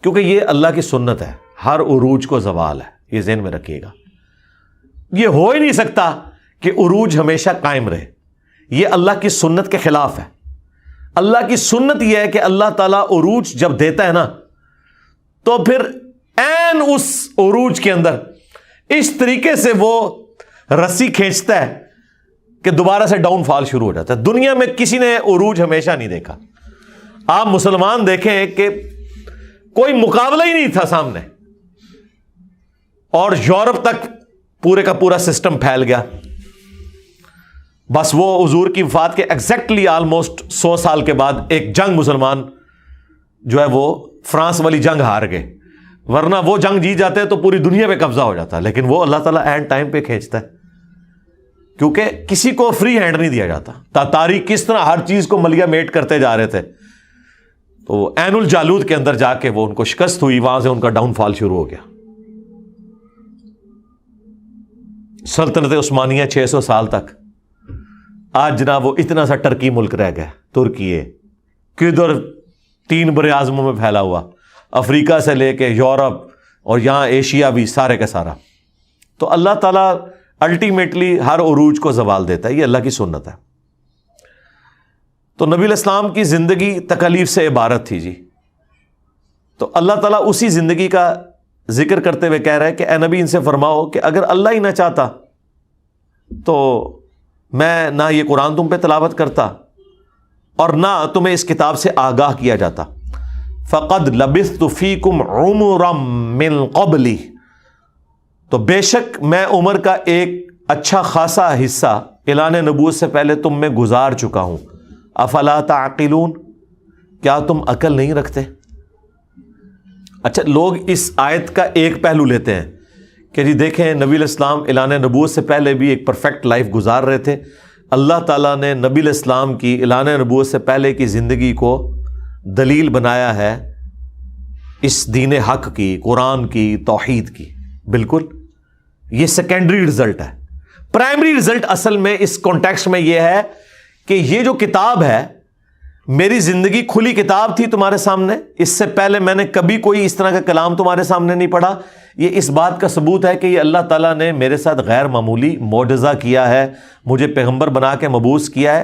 کیونکہ یہ اللہ کی سنت ہے, ہر عروج کو زوال ہے, یہ ذہن میں رکھیے گا. یہ ہو ہی نہیں سکتا کہ عروج ہمیشہ قائم رہے, یہ اللہ کی سنت کے خلاف ہے. اللہ کی سنت یہ ہے کہ اللہ تعالیٰ عروج جب دیتا ہے نا, تو پھر عین اس عروج کے اندر اس طریقے سے وہ رسی کھینچتا ہے کہ دوبارہ سے ڈاؤن فال شروع ہو جاتا ہے. دنیا میں کسی نے عروج ہمیشہ نہیں دیکھا. آپ مسلمان دیکھیں کہ کوئی مقابلہ ہی نہیں تھا سامنے, اور یورپ تک پورے کا پورا سسٹم پھیل گیا. بس وہ حضور کی وفات کے ایگزیکٹلی آلموسٹ 100 سال کے بعد ایک جنگ مسلمان جو ہے وہ فرانس والی جنگ ہار گئے, ورنہ وہ جنگ جیت جاتے تو پوری دنیا پہ قبضہ ہو جاتا. لیکن وہ اللہ تعالیٰ اینڈ ٹائم پہ کھینچتا ہے, کیونکہ کسی کو فری ہینڈ نہیں دیا جاتا. تاتاری کس طرح ہر چیز کو ملیا میٹ کرتے جا رہے تھے, تو عین الجالود کے اندر جا کے وہ ان کو شکست ہوئی, وہاں سے ان کا ڈاؤن فال شروع ہو گیا. سلطنت عثمانیہ 600 سال تک, آج جناب وہ اتنا سا ٹرکی ملک رہ گیا, ترکی کدھر 3 بر اعظموں میں پھیلا ہوا, افریقہ سے لے کے یورپ اور یہاں ایشیا بھی سارے کا سارا. تو اللہ تعالیٰ الٹیمیٹلی ہر عروج کو زوال دیتا ہے, یہ اللہ کی سنت ہے. تو نبی الاسلام کی زندگی تکلیف سے عبارت تھی جی. تو اللہ تعالیٰ اسی زندگی کا ذکر کرتے ہوئے کہہ رہا ہے کہ اے نبی ان سے فرماؤ کہ اگر اللہ ہی نہ چاہتا تو میں نہ یہ قرآن تم پہ تلاوت کرتا اور نہ تمہیں اس کتاب سے آگاہ کیا جاتا. فقد لبثت فیکم عمرا من قبلی, تو بے شک میں عمر کا ایک اچھا خاصا حصہ اعلان نبوت سے پہلے تم میں گزار چکا ہوں. افلا تعقلون, کیا تم عقل نہیں رکھتے؟ اچھا, لوگ اس آیت کا ایک پہلو لیتے ہیں کہ جی دیکھیں نبی الاسلام اعلان نبوت سے پہلے بھی ایک پرفیکٹ لائف گزار رہے تھے. اللہ تعالیٰ نے نبی الاسلام کی اعلان نبوت سے پہلے کی زندگی کو دلیل بنایا ہے اس دین حق کی, قرآن کی, توحید کی. بالکل, یہ سیکنڈری رزلٹ ہے. پرائمری رزلٹ اصل میں اس کانٹیکسٹ میں یہ ہے کہ یہ جو کتاب ہے میری زندگی کھلی کتاب تھی تمہارے سامنے, اس سے پہلے میں نے کبھی کوئی اس طرح کا کلام تمہارے سامنے نہیں پڑھا. یہ اس بات کا ثبوت ہے کہ یہ اللہ تعالیٰ نے میرے ساتھ غیر معمولی معجزہ کیا ہے, مجھے پیغمبر بنا کے مبعوث کیا ہے.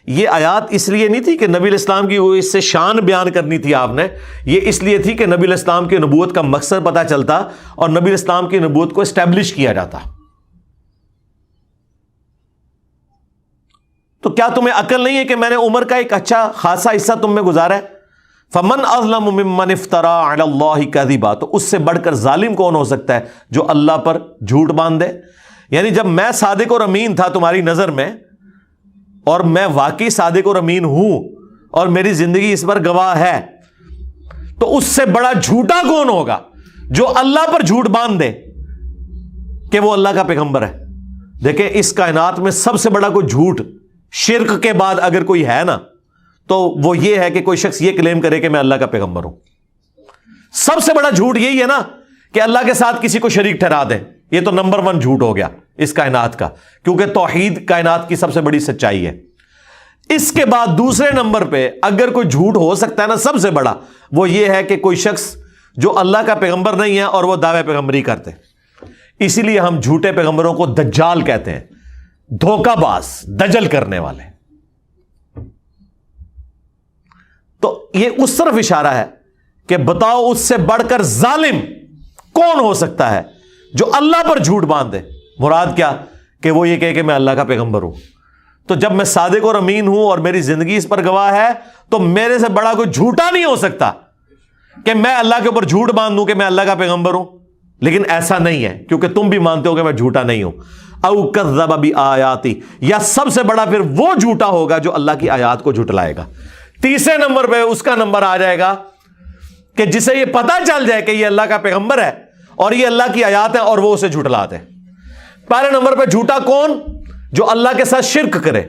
یہ آیات اس لیے نہیں تھی کہ نبی الاسلام کی وہ اس سے شان بیان کرنی تھی آپ نے, یہ اس لیے تھی کہ نبی الاسلام کی نبوت کا مقصد پتہ چلتا اور نبی الاسلام کی نبوت کو اسٹیبلش کیا جاتا. تو کیا تمہیں عقل نہیں ہے کہ میں نے عمر کا ایک اچھا خاصا حصہ تم میں گزارا ہے؟ فمن اظلم ممن افترا علی اللہ کذبا, تو اس سے بڑھ کر ظالم کون ہو سکتا ہے جو اللہ پر جھوٹ باندھ دے. یعنی جب میں صادق اور امین تھا تمہاری نظر میں, اور میں واقعی صادق اور امین ہوں اور میری زندگی اس پر گواہ ہے, تو اس سے بڑا جھوٹا کون ہوگا جو اللہ پر جھوٹ باندھ دے کہ وہ اللہ کا پیغمبر ہے. دیکھیں اس کائنات میں سب سے بڑا کوئی جھوٹ شرک کے بعد اگر کوئی ہے نا تو وہ یہ ہے کہ کوئی شخص یہ کلیم کرے کہ میں اللہ کا پیغمبر ہوں. سب سے بڑا جھوٹ یہی ہے نا کہ اللہ کے ساتھ کسی کو شریک ٹھہرا دیں. یہ تو نمبر 1 جھوٹ ہو گیا اس کائنات کا, کیونکہ توحید کائنات کی سب سے بڑی سچائی ہے. اس کے بعد دوسرے نمبر پہ اگر کوئی جھوٹ ہو سکتا ہے نا سب سے بڑا, وہ یہ ہے کہ کوئی شخص جو اللہ کا پیغمبر نہیں ہے اور وہ دعوے پیغمبری کرتے. اسی لیے ہم جھوٹے پیغمبروں کو دجال کہتے ہیں, دھوکہ باز, دجل کرنے والے. تو یہ اس طرف اشارہ ہے کہ بتاؤ اس سے بڑھ کر ظالم کون ہو سکتا ہے جو اللہ پر جھوٹ باندھے. مراد کیا کہ وہ یہ کہے کہ میں اللہ کا پیغمبر ہوں. تو جب میں صادق اور امین ہوں اور میری زندگی اس پر گواہ ہے, تو میرے سے بڑا کوئی جھوٹا نہیں ہو سکتا کہ میں اللہ کے اوپر جھوٹ باندھ دوں کہ میں اللہ کا پیغمبر ہوں. لیکن ایسا نہیں ہے, کیونکہ تم بھی مانتے ہو کہ میں جھوٹا نہیں ہوں. او کذب بآیاتی, یا سب سے بڑا پھر وہ جھوٹا ہوگا جو اللہ کی آیات کو جھٹلائے گا. تیسرے نمبر پہ اس کا نمبر آ جائے گا کہ جسے یہ پتا چل جائے کہ یہ اللہ کا پیغمبر ہے اور یہ اللہ کی آیات ہیں اور وہ اسے جھٹلاتے ہیں. پہلے نمبر پہ جھوٹا کون؟ جو اللہ کے ساتھ شرک کرے.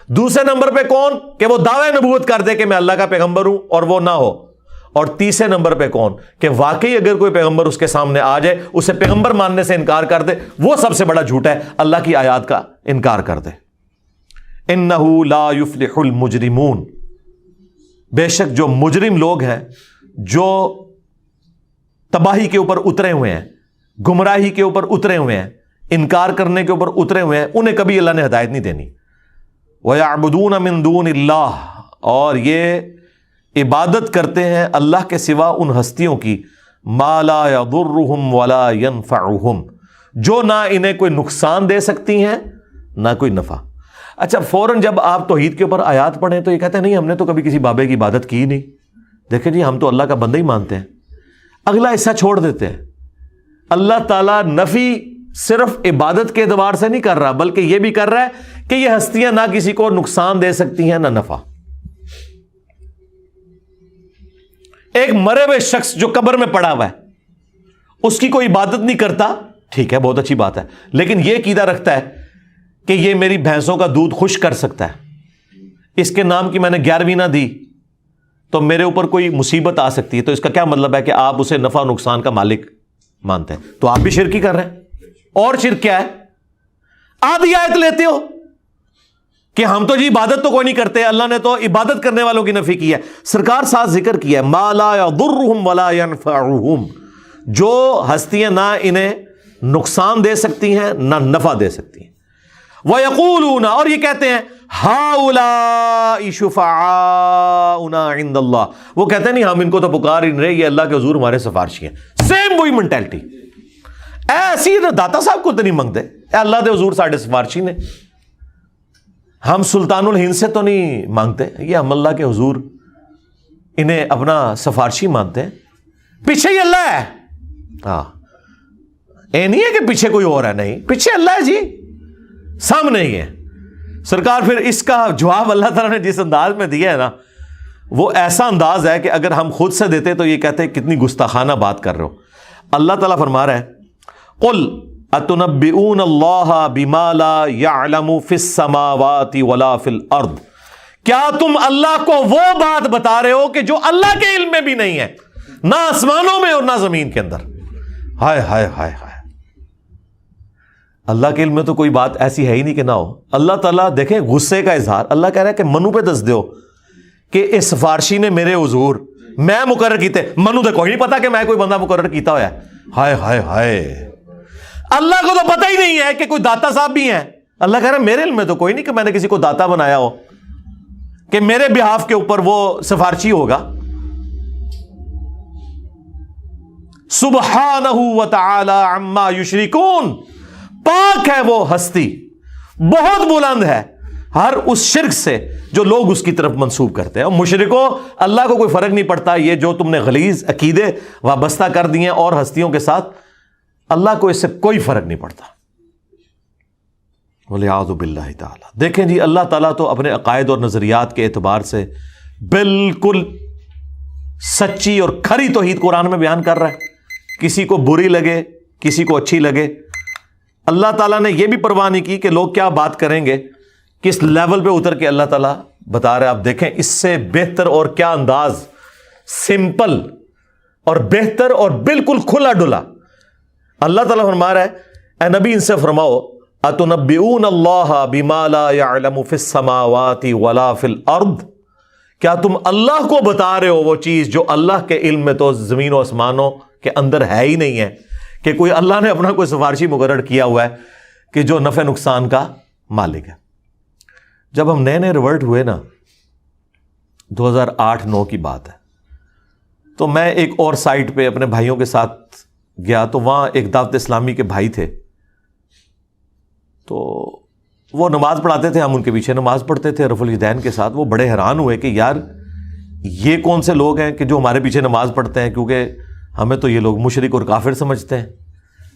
دوسرے نمبر پہ کون؟ کہ وہ دعوی نبوت کر دے کہ میں اللہ کا پیغمبر ہوں اور وہ نہ ہو. اور تیسرے نمبر پہ کون؟ کہ واقعی اگر کوئی پیغمبر اس کے سامنے آ جائے اسے پیغمبر ماننے سے انکار کر دے. وہ سب سے بڑا جھوٹ ہے, اللہ کی آیات کا انکار کر دے. انہ لا یفلح المجرمون, بے شک جو مجرم لوگ ہیں, جو تباہی کے اوپر اترے ہوئے ہیں, گمراہی کے اوپر اترے ہوئے ہیں, انکار کرنے کے اوپر اترے ہوئے ہیں, انہیں کبھی اللہ نے ہدایت نہیں دینی. وَيَعْبُدُونَ مِن دُونِ اللَّهِ, اور یہ عبادت کرتے ہیں اللہ کے سوا ان ہستیوں کی, مَا لَا يَضُرُّهُمْ وَلَا يَنْفَعُهُمْ, جو نہ انہیں کوئی نقصان دے سکتی ہیں نہ کوئی نفع. اچھا, فوراً جب آپ توحید کے اوپر آیات پڑھیں تو یہ کہتے ہیں نہیں ہم نے تو کبھی کسی بابے کی عبادت کی نہیں. دیکھیں جی, ہم تو اللہ کا بندہ ہی مانتے ہیں. اگلا حصہ چھوڑ دیتے ہیں. اللہ تعالیٰ نفی صرف عبادت کے اعتبار سے نہیں کر رہا, بلکہ یہ بھی کر رہا ہے کہ یہ ہستیاں نہ کسی کو نقصان دے سکتی ہیں نہ نفع. ایک مرے ہوئے شخص جو قبر میں پڑا ہوا ہے, اس کی کوئی عبادت نہیں کرتا, ٹھیک ہے, بہت اچھی بات ہے, لیکن یہ عقیدہ رکھتا ہے کہ یہ میری بھینسوں کا دودھ خشک کر سکتا ہے, اس کے نام کی میں نے 11ویں نہ دی تو میرے اوپر کوئی مصیبت آ سکتی ہے. تو اس کا کیا مطلب ہے کہ آپ اسے نفع و نقصان کا مالک مانتے ہیں. تو آپ بھی شرک ہی کر رہے ہیں. اور شرک کیا ہے؟ آدھی آیت لیتے ہو کہ ہم تو جی عبادت تو کوئی نہیں کرتے, اللہ نے تو عبادت کرنے والوں کی نفی کی ہے. سرکار ساتھ ذکر کیا ہے ما لا یضرهم ولا ينفعهم, جو ہستیاں نہ انہیں نقصان دے سکتی ہیں نہ نفع دے سکتی ہیں. وَيَقُولُونَ, اور یہ کہتے ہیں هَؤُلَاءِ شُفَعَاؤُنَا عِندَ اللَّهِ, وہ کہتے ہیں نہیں ہم ان کو تو پکار ہی نہیں رہے, یہ اللہ کے حضور ہمارے سفارشی ہیں. سیم وہی مینٹلٹی. ایسی داتا صاحب کو تو نہیں منگتے, اللہ کے حضور ساڈے سفارشی نے, ہم سلطان الہند سے تو نہیں مانگتے, یہ ہم اللہ کے حضور انہیں اپنا سفارشی مانتے ہیں. پیچھے ہی اللہ ہے. ہاں, اے نہیں ہے کہ پیچھے کوئی اور ہے, نہیں, پیچھے اللہ ہے جی, سامنے ہی ہے. سرکار پھر اس کا جواب اللہ تعالیٰ نے جس انداز میں دیا ہے نا, وہ ایسا انداز ہے کہ اگر ہم خود سے دیتے تو یہ کہتے ہیں کتنی گستاخانہ بات کر رہے ہو. اللہ تعالیٰ فرما رہا ہے قل اتنبئون اللہ بما لا يعلم فی السماوات ولا فی الارض, کیا تم اللہ کو وہ بات بتا رہے ہو کہ جو اللہ کے علم میں بھی نہیں ہے, نہ آسمانوں میں اور نہ زمین کے اندر. ہائے ہائے ہائے ہائے, اللہ کے علم میں تو کوئی بات ایسی ہے ہی نہیں کہ نہ ہو. اللہ تعالیٰ دیکھیں غصے کا اظہار, اللہ کہہ رہا ہے کہ منو پہ دس دیو کہ اس سفارشی نے میرے حضور میں مقرر کیتے, منو تو کوئی نہیں پتا کہ میں کوئی بندہ مقرر کیتا ہوا ہے. ہائے ہائے ہائے, اللہ کو تو پتہ ہی نہیں ہے کہ کوئی داتا صاحب بھی ہیں. اللہ کہہ رہا ہے میرے علم میں تو کوئی نہیں کہ میں نے کسی کو داتا بنایا ہو کہ میرے بہاف کے اوپر وہ سفارشی ہوگا. سبحانہ وتعالی عما یشرکون, پاک ہے وہ ہستی, بہت بلند ہے ہر اس شرک سے جو لوگ اس کی طرف منسوب کرتے ہیں. اور مشرکوں, اللہ کو کوئی فرق نہیں پڑتا یہ جو تم نے غلیظ عقیدے وابستہ کر دیے اور ہستیوں کے ساتھ, اللہ کو اس سے کوئی فرق نہیں پڑتا. وَلِعَاذُ بِاللَّهِ تعالیٰ. دیکھیں جی, اللہ تعالیٰ تو اپنے عقائد اور نظریات کے اعتبار سے بالکل سچی اور کھری توحید قرآن میں بیان کر رہا ہے, کسی کو بری لگے کسی کو اچھی لگے. اللہ تعالیٰ نے یہ بھی پرواہ نہیں کی کہ لوگ کیا بات کریں گے, کس لیول پہ اتر کے اللہ تعالیٰ بتا رہے آپ دیکھیں اس سے بہتر اور کیا انداز، سمپل اور بہتر اور بالکل کھلا ڈلا۔ اللہ تعالیٰ فرما رہا ہے اے نبی ان سے فرماؤ اتنبئون اللہ بما لا يعلم فی السماوات ولا فی الارض، کیا تم اللہ کو بتا رہے ہو وہ چیز جو اللہ کے علم میں تو زمین و آسمانوں کے اندر ہے ہی نہیں ہے، کہ کوئی اللہ نے اپنا کوئی سفارشی مقرر کیا ہوا ہے کہ جو نفع نقصان کا مالک ہے۔ جب ہم نئے نئے ریورٹ ہوئے نا، 2008-9 کی بات ہے، تو میں ایک اور سائٹ پہ اپنے بھائیوں کے ساتھ گیا، تو وہاں ایک دعوت اسلامی کے بھائی تھے، تو وہ نماز پڑھاتے تھے، ہم ان کے پیچھے نماز پڑھتے تھے رفع الیدین کے ساتھ۔ وہ بڑے حیران ہوئے کہ یار یہ کون سے لوگ ہیں کہ جو ہمارے پیچھے نماز پڑھتے ہیں، کیونکہ ہمیں تو یہ لوگ مشرک اور کافر سمجھتے ہیں۔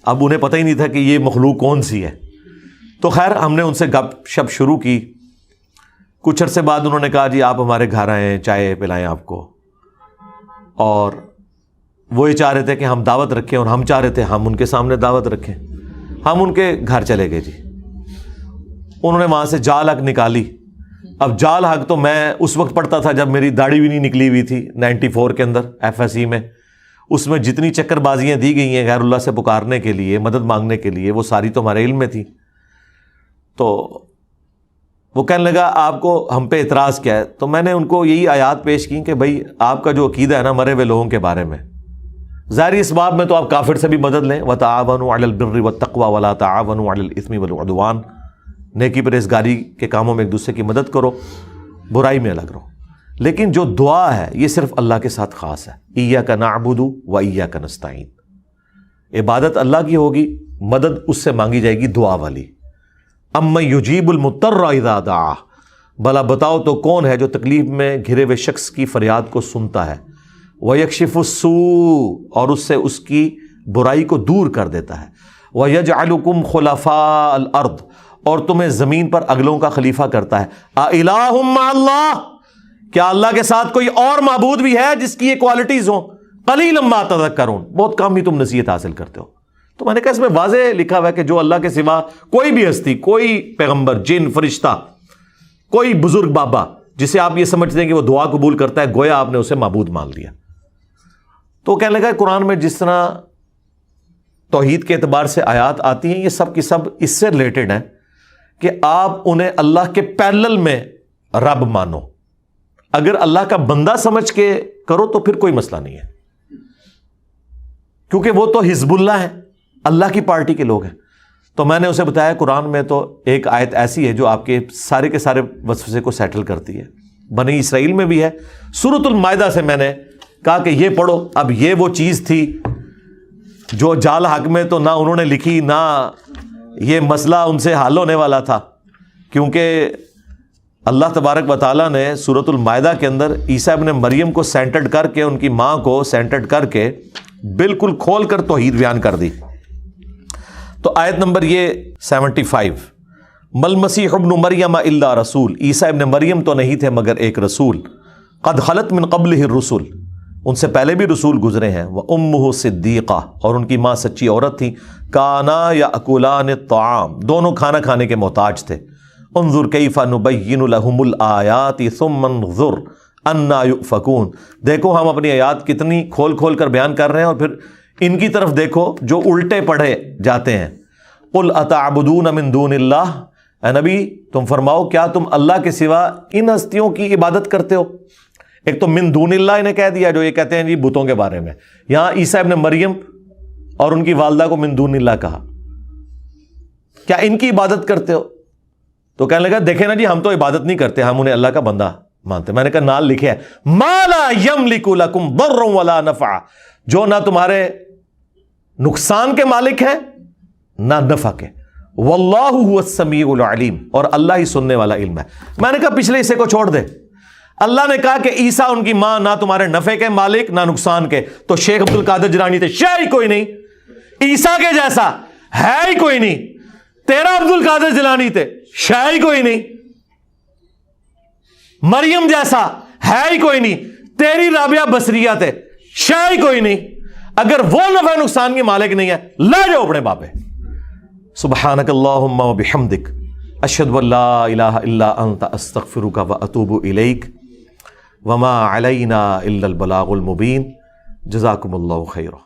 اب انہیں پتہ ہی نہیں تھا کہ یہ مخلوق کون سی ہے۔ تو خیر ہم نے ان سے گپ شپ شروع کی۔ کچھ عرصے بعد انہوں نے کہا جی آپ ہمارے گھر آئیں، چائے پلائیں آپ کو، اور وہ یہ چاہ رہے تھے کہ ہم دعوت رکھیں، اور ہم چاہ رہے تھے ہم ان کے سامنے دعوت رکھیں۔ ہم ان کے گھر چلے گئے جی، انہوں نے وہاں سے جال حق نکالی۔ اب جال حق تو میں اس وقت پڑھتا تھا جب میری داڑھی بھی نہیں نکلی ہوئی تھی، 94 کے اندر FSE میں۔ اس میں جتنی چکر بازیاں دی گئی ہیں غیر اللہ سے پکارنے کے لیے، مدد مانگنے کے لیے، وہ ساری تو ہمارے علم میں تھی۔ تو وہ کہنے لگا آپ کو ہم پہ اعتراض کیا ہے؟ تو میں نے ان کو یہی آیات پیش کی کہ بھائی آپ کا جو عقیدہ ہے نا مرے ہوئے لوگوں کے بارے میں، ظاہری اس باب میں تو آپ کافر سے بھی مدد لیں، وَتَعَاوَنُوا عَلَى الْبِرِّ وَالتَّقْوَى وَلَا تَعَاوَنُوا عَلَى الْإِثْمِ وَالْعُدْوَانِ، نیکی پرہیزگاری کے کاموں میں ایک دوسرے کی مدد کرو، برائی میں الگ رہو۔ لیکن جو دعا ہے یہ صرف اللہ کے ساتھ خاص ہے، إِيَّاكَ نَعْبُدُ وَإِيَّاكَ نَسْتَعِينُ، عبادت اللہ کی ہوگی، مدد اس سے مانگی جائے گی دعا والی۔ اَمَّن يُجِيبُ الْمُضْطَرَّ إِذَا دَعَاهُ، بھلا بتاؤ تو کون ہے جو تکلیف میں گھرے ہوئے شخص کی فریاد کو سنتا ہے، وَيَكْشِفُ السُّوءَ، اور اس سے اس کی برائی کو دور کر دیتا ہے، وَيَجْعَلُكُمْ خُلَفَاءَ الْأَرْضِ، اور تمہیں زمین پر اگلوں کا خلیفہ کرتا ہے۔ أَإِلَٰهٌ مَّعَ اللَّهِ، کیا اللہ کے ساتھ کوئی اور معبود بھی ہے جس کی یہ کوالٹیز ہوں؟ قَلِيلًا مَّا تَذَكَّرُونَ، بہت کم ہی تم نصیحت حاصل کرتے ہو۔ تو میں نے کہا اس میں واضح لکھا ہوا ہے کہ جو اللہ کے سوا کوئی بھی ہستی، کوئی پیغمبر، جن، فرشتہ، کوئی بزرگ بابا جسے آپ یہ سمجھتے ہیں کہ وہ دعا قبول کرتا ہے، گویا آپ نے اسے معبود مان لیا۔ تو کہنے لگا قرآن میں جس طرح توحید کے اعتبار سے آیات آتی ہیں یہ سب کی سب اس سے ریلیٹڈ ہیں کہ آپ انہیں اللہ کے پیرلل میں رب مانو۔ اگر اللہ کا بندہ سمجھ کے کرو تو پھر کوئی مسئلہ نہیں ہے، کیونکہ وہ تو حزب اللہ ہے، اللہ کی پارٹی کے لوگ ہیں۔ تو میں نے اسے بتایا قرآن میں تو ایک آیت ایسی ہے جو آپ کے سارے وسوسے کو سیٹل کرتی ہے، بنی اسرائیل میں بھی ہے۔ سورۃ المائدہ سے میں نے کہا کہ یہ پڑھو۔ اب یہ وہ چیز تھی جو جال حق میں تو نہ انہوں نے لکھی، نہ یہ مسئلہ ان سے حل ہونے والا تھا، کیونکہ اللہ تبارک و تعالیٰ نے سورۃ المائدہ کے اندر عیسیٰ ابن مریم کو سینٹرڈ کر کے، ان کی ماں کو سینٹرڈ کر کے بالکل کھول کر توحید بیان کر دی۔ تو آیت نمبر یہ 75، مل مسیح ابن مریم الا رسول، عیسیٰ ابن مریم تو نہیں تھے مگر ایک رسول، قد خلت من قبلہ الرسل، ان سے پہلے بھی رسول گزرے ہیں، وامہ صدیقہ، اور ان کی ماں سچی عورت تھی، کانا یاکلان الطعام، دونوں کھانا کھانے کے محتاج تھے، انظر کیف نبین لہم الآیات ثم انظر انا یؤفکون، دیکھو ہم اپنی آیات کتنی کھول کھول کر بیان کر رہے ہیں، اور پھر ان کی طرف دیکھو جو الٹے پڑھے جاتے ہیں۔ قل اتعبدون من دون اللہ، اے نبی تم فرماؤ کیا تم اللہ کے سوا ان ہستیوں کی عبادت کرتے ہو؟ ایک تو من دون اللہ انہیں کہہ دیا جو یہ کہتے ہیں جی بتوں کے بارے میں، یہاں عیسیٰ ابن مریم اور ان کی والدہ کو من دون اللہ کہا، کیا ان کی عبادت کرتے ہو؟ تو کہنے لگا دیکھیں نا جی ہم تو عبادت نہیں کرتے، ہم انہیں اللہ کا بندہ مانتے۔ میں نے کہا نال لکھے ہے ما لا یملک لکم ضر ولا نفع، جو نہ تمہارے نقصان کے مالک ہیں نہ نفع کے، واللہ هو السمیع العلیم، اور اللہ ہی سننے والا علم ہے۔ میں نے کہا پچھلے حصے کو چھوڑ دے، اللہ نے کہا کہ عیسیٰ ان کی ماں نہ تمہارے نفع کے مالک نہ نقصان کے، تو شیخ عبد القادر جیلانی تھے شے ہی کوئی نہیں، عیسیٰ کے جیسا ہے ہی کوئی نہیں، تیرا عبد القادر جیلانی تھے شے ہی کوئی نہیں، مریم جیسا ہے ہی کوئی نہیں، تیری رابعہ بصریہ تھے شے ہی کوئی نہیں۔ اگر وہ نفع نقصان کے مالک نہیں ہے لے جاؤ اپنے بابے۔ سبحانک اللہم و بحمدک اشہد ان لا الہ الا انت استغفرک و اتوب الیک وما علینا الا البلاغ المبین. جزاکم اللہ خیرا.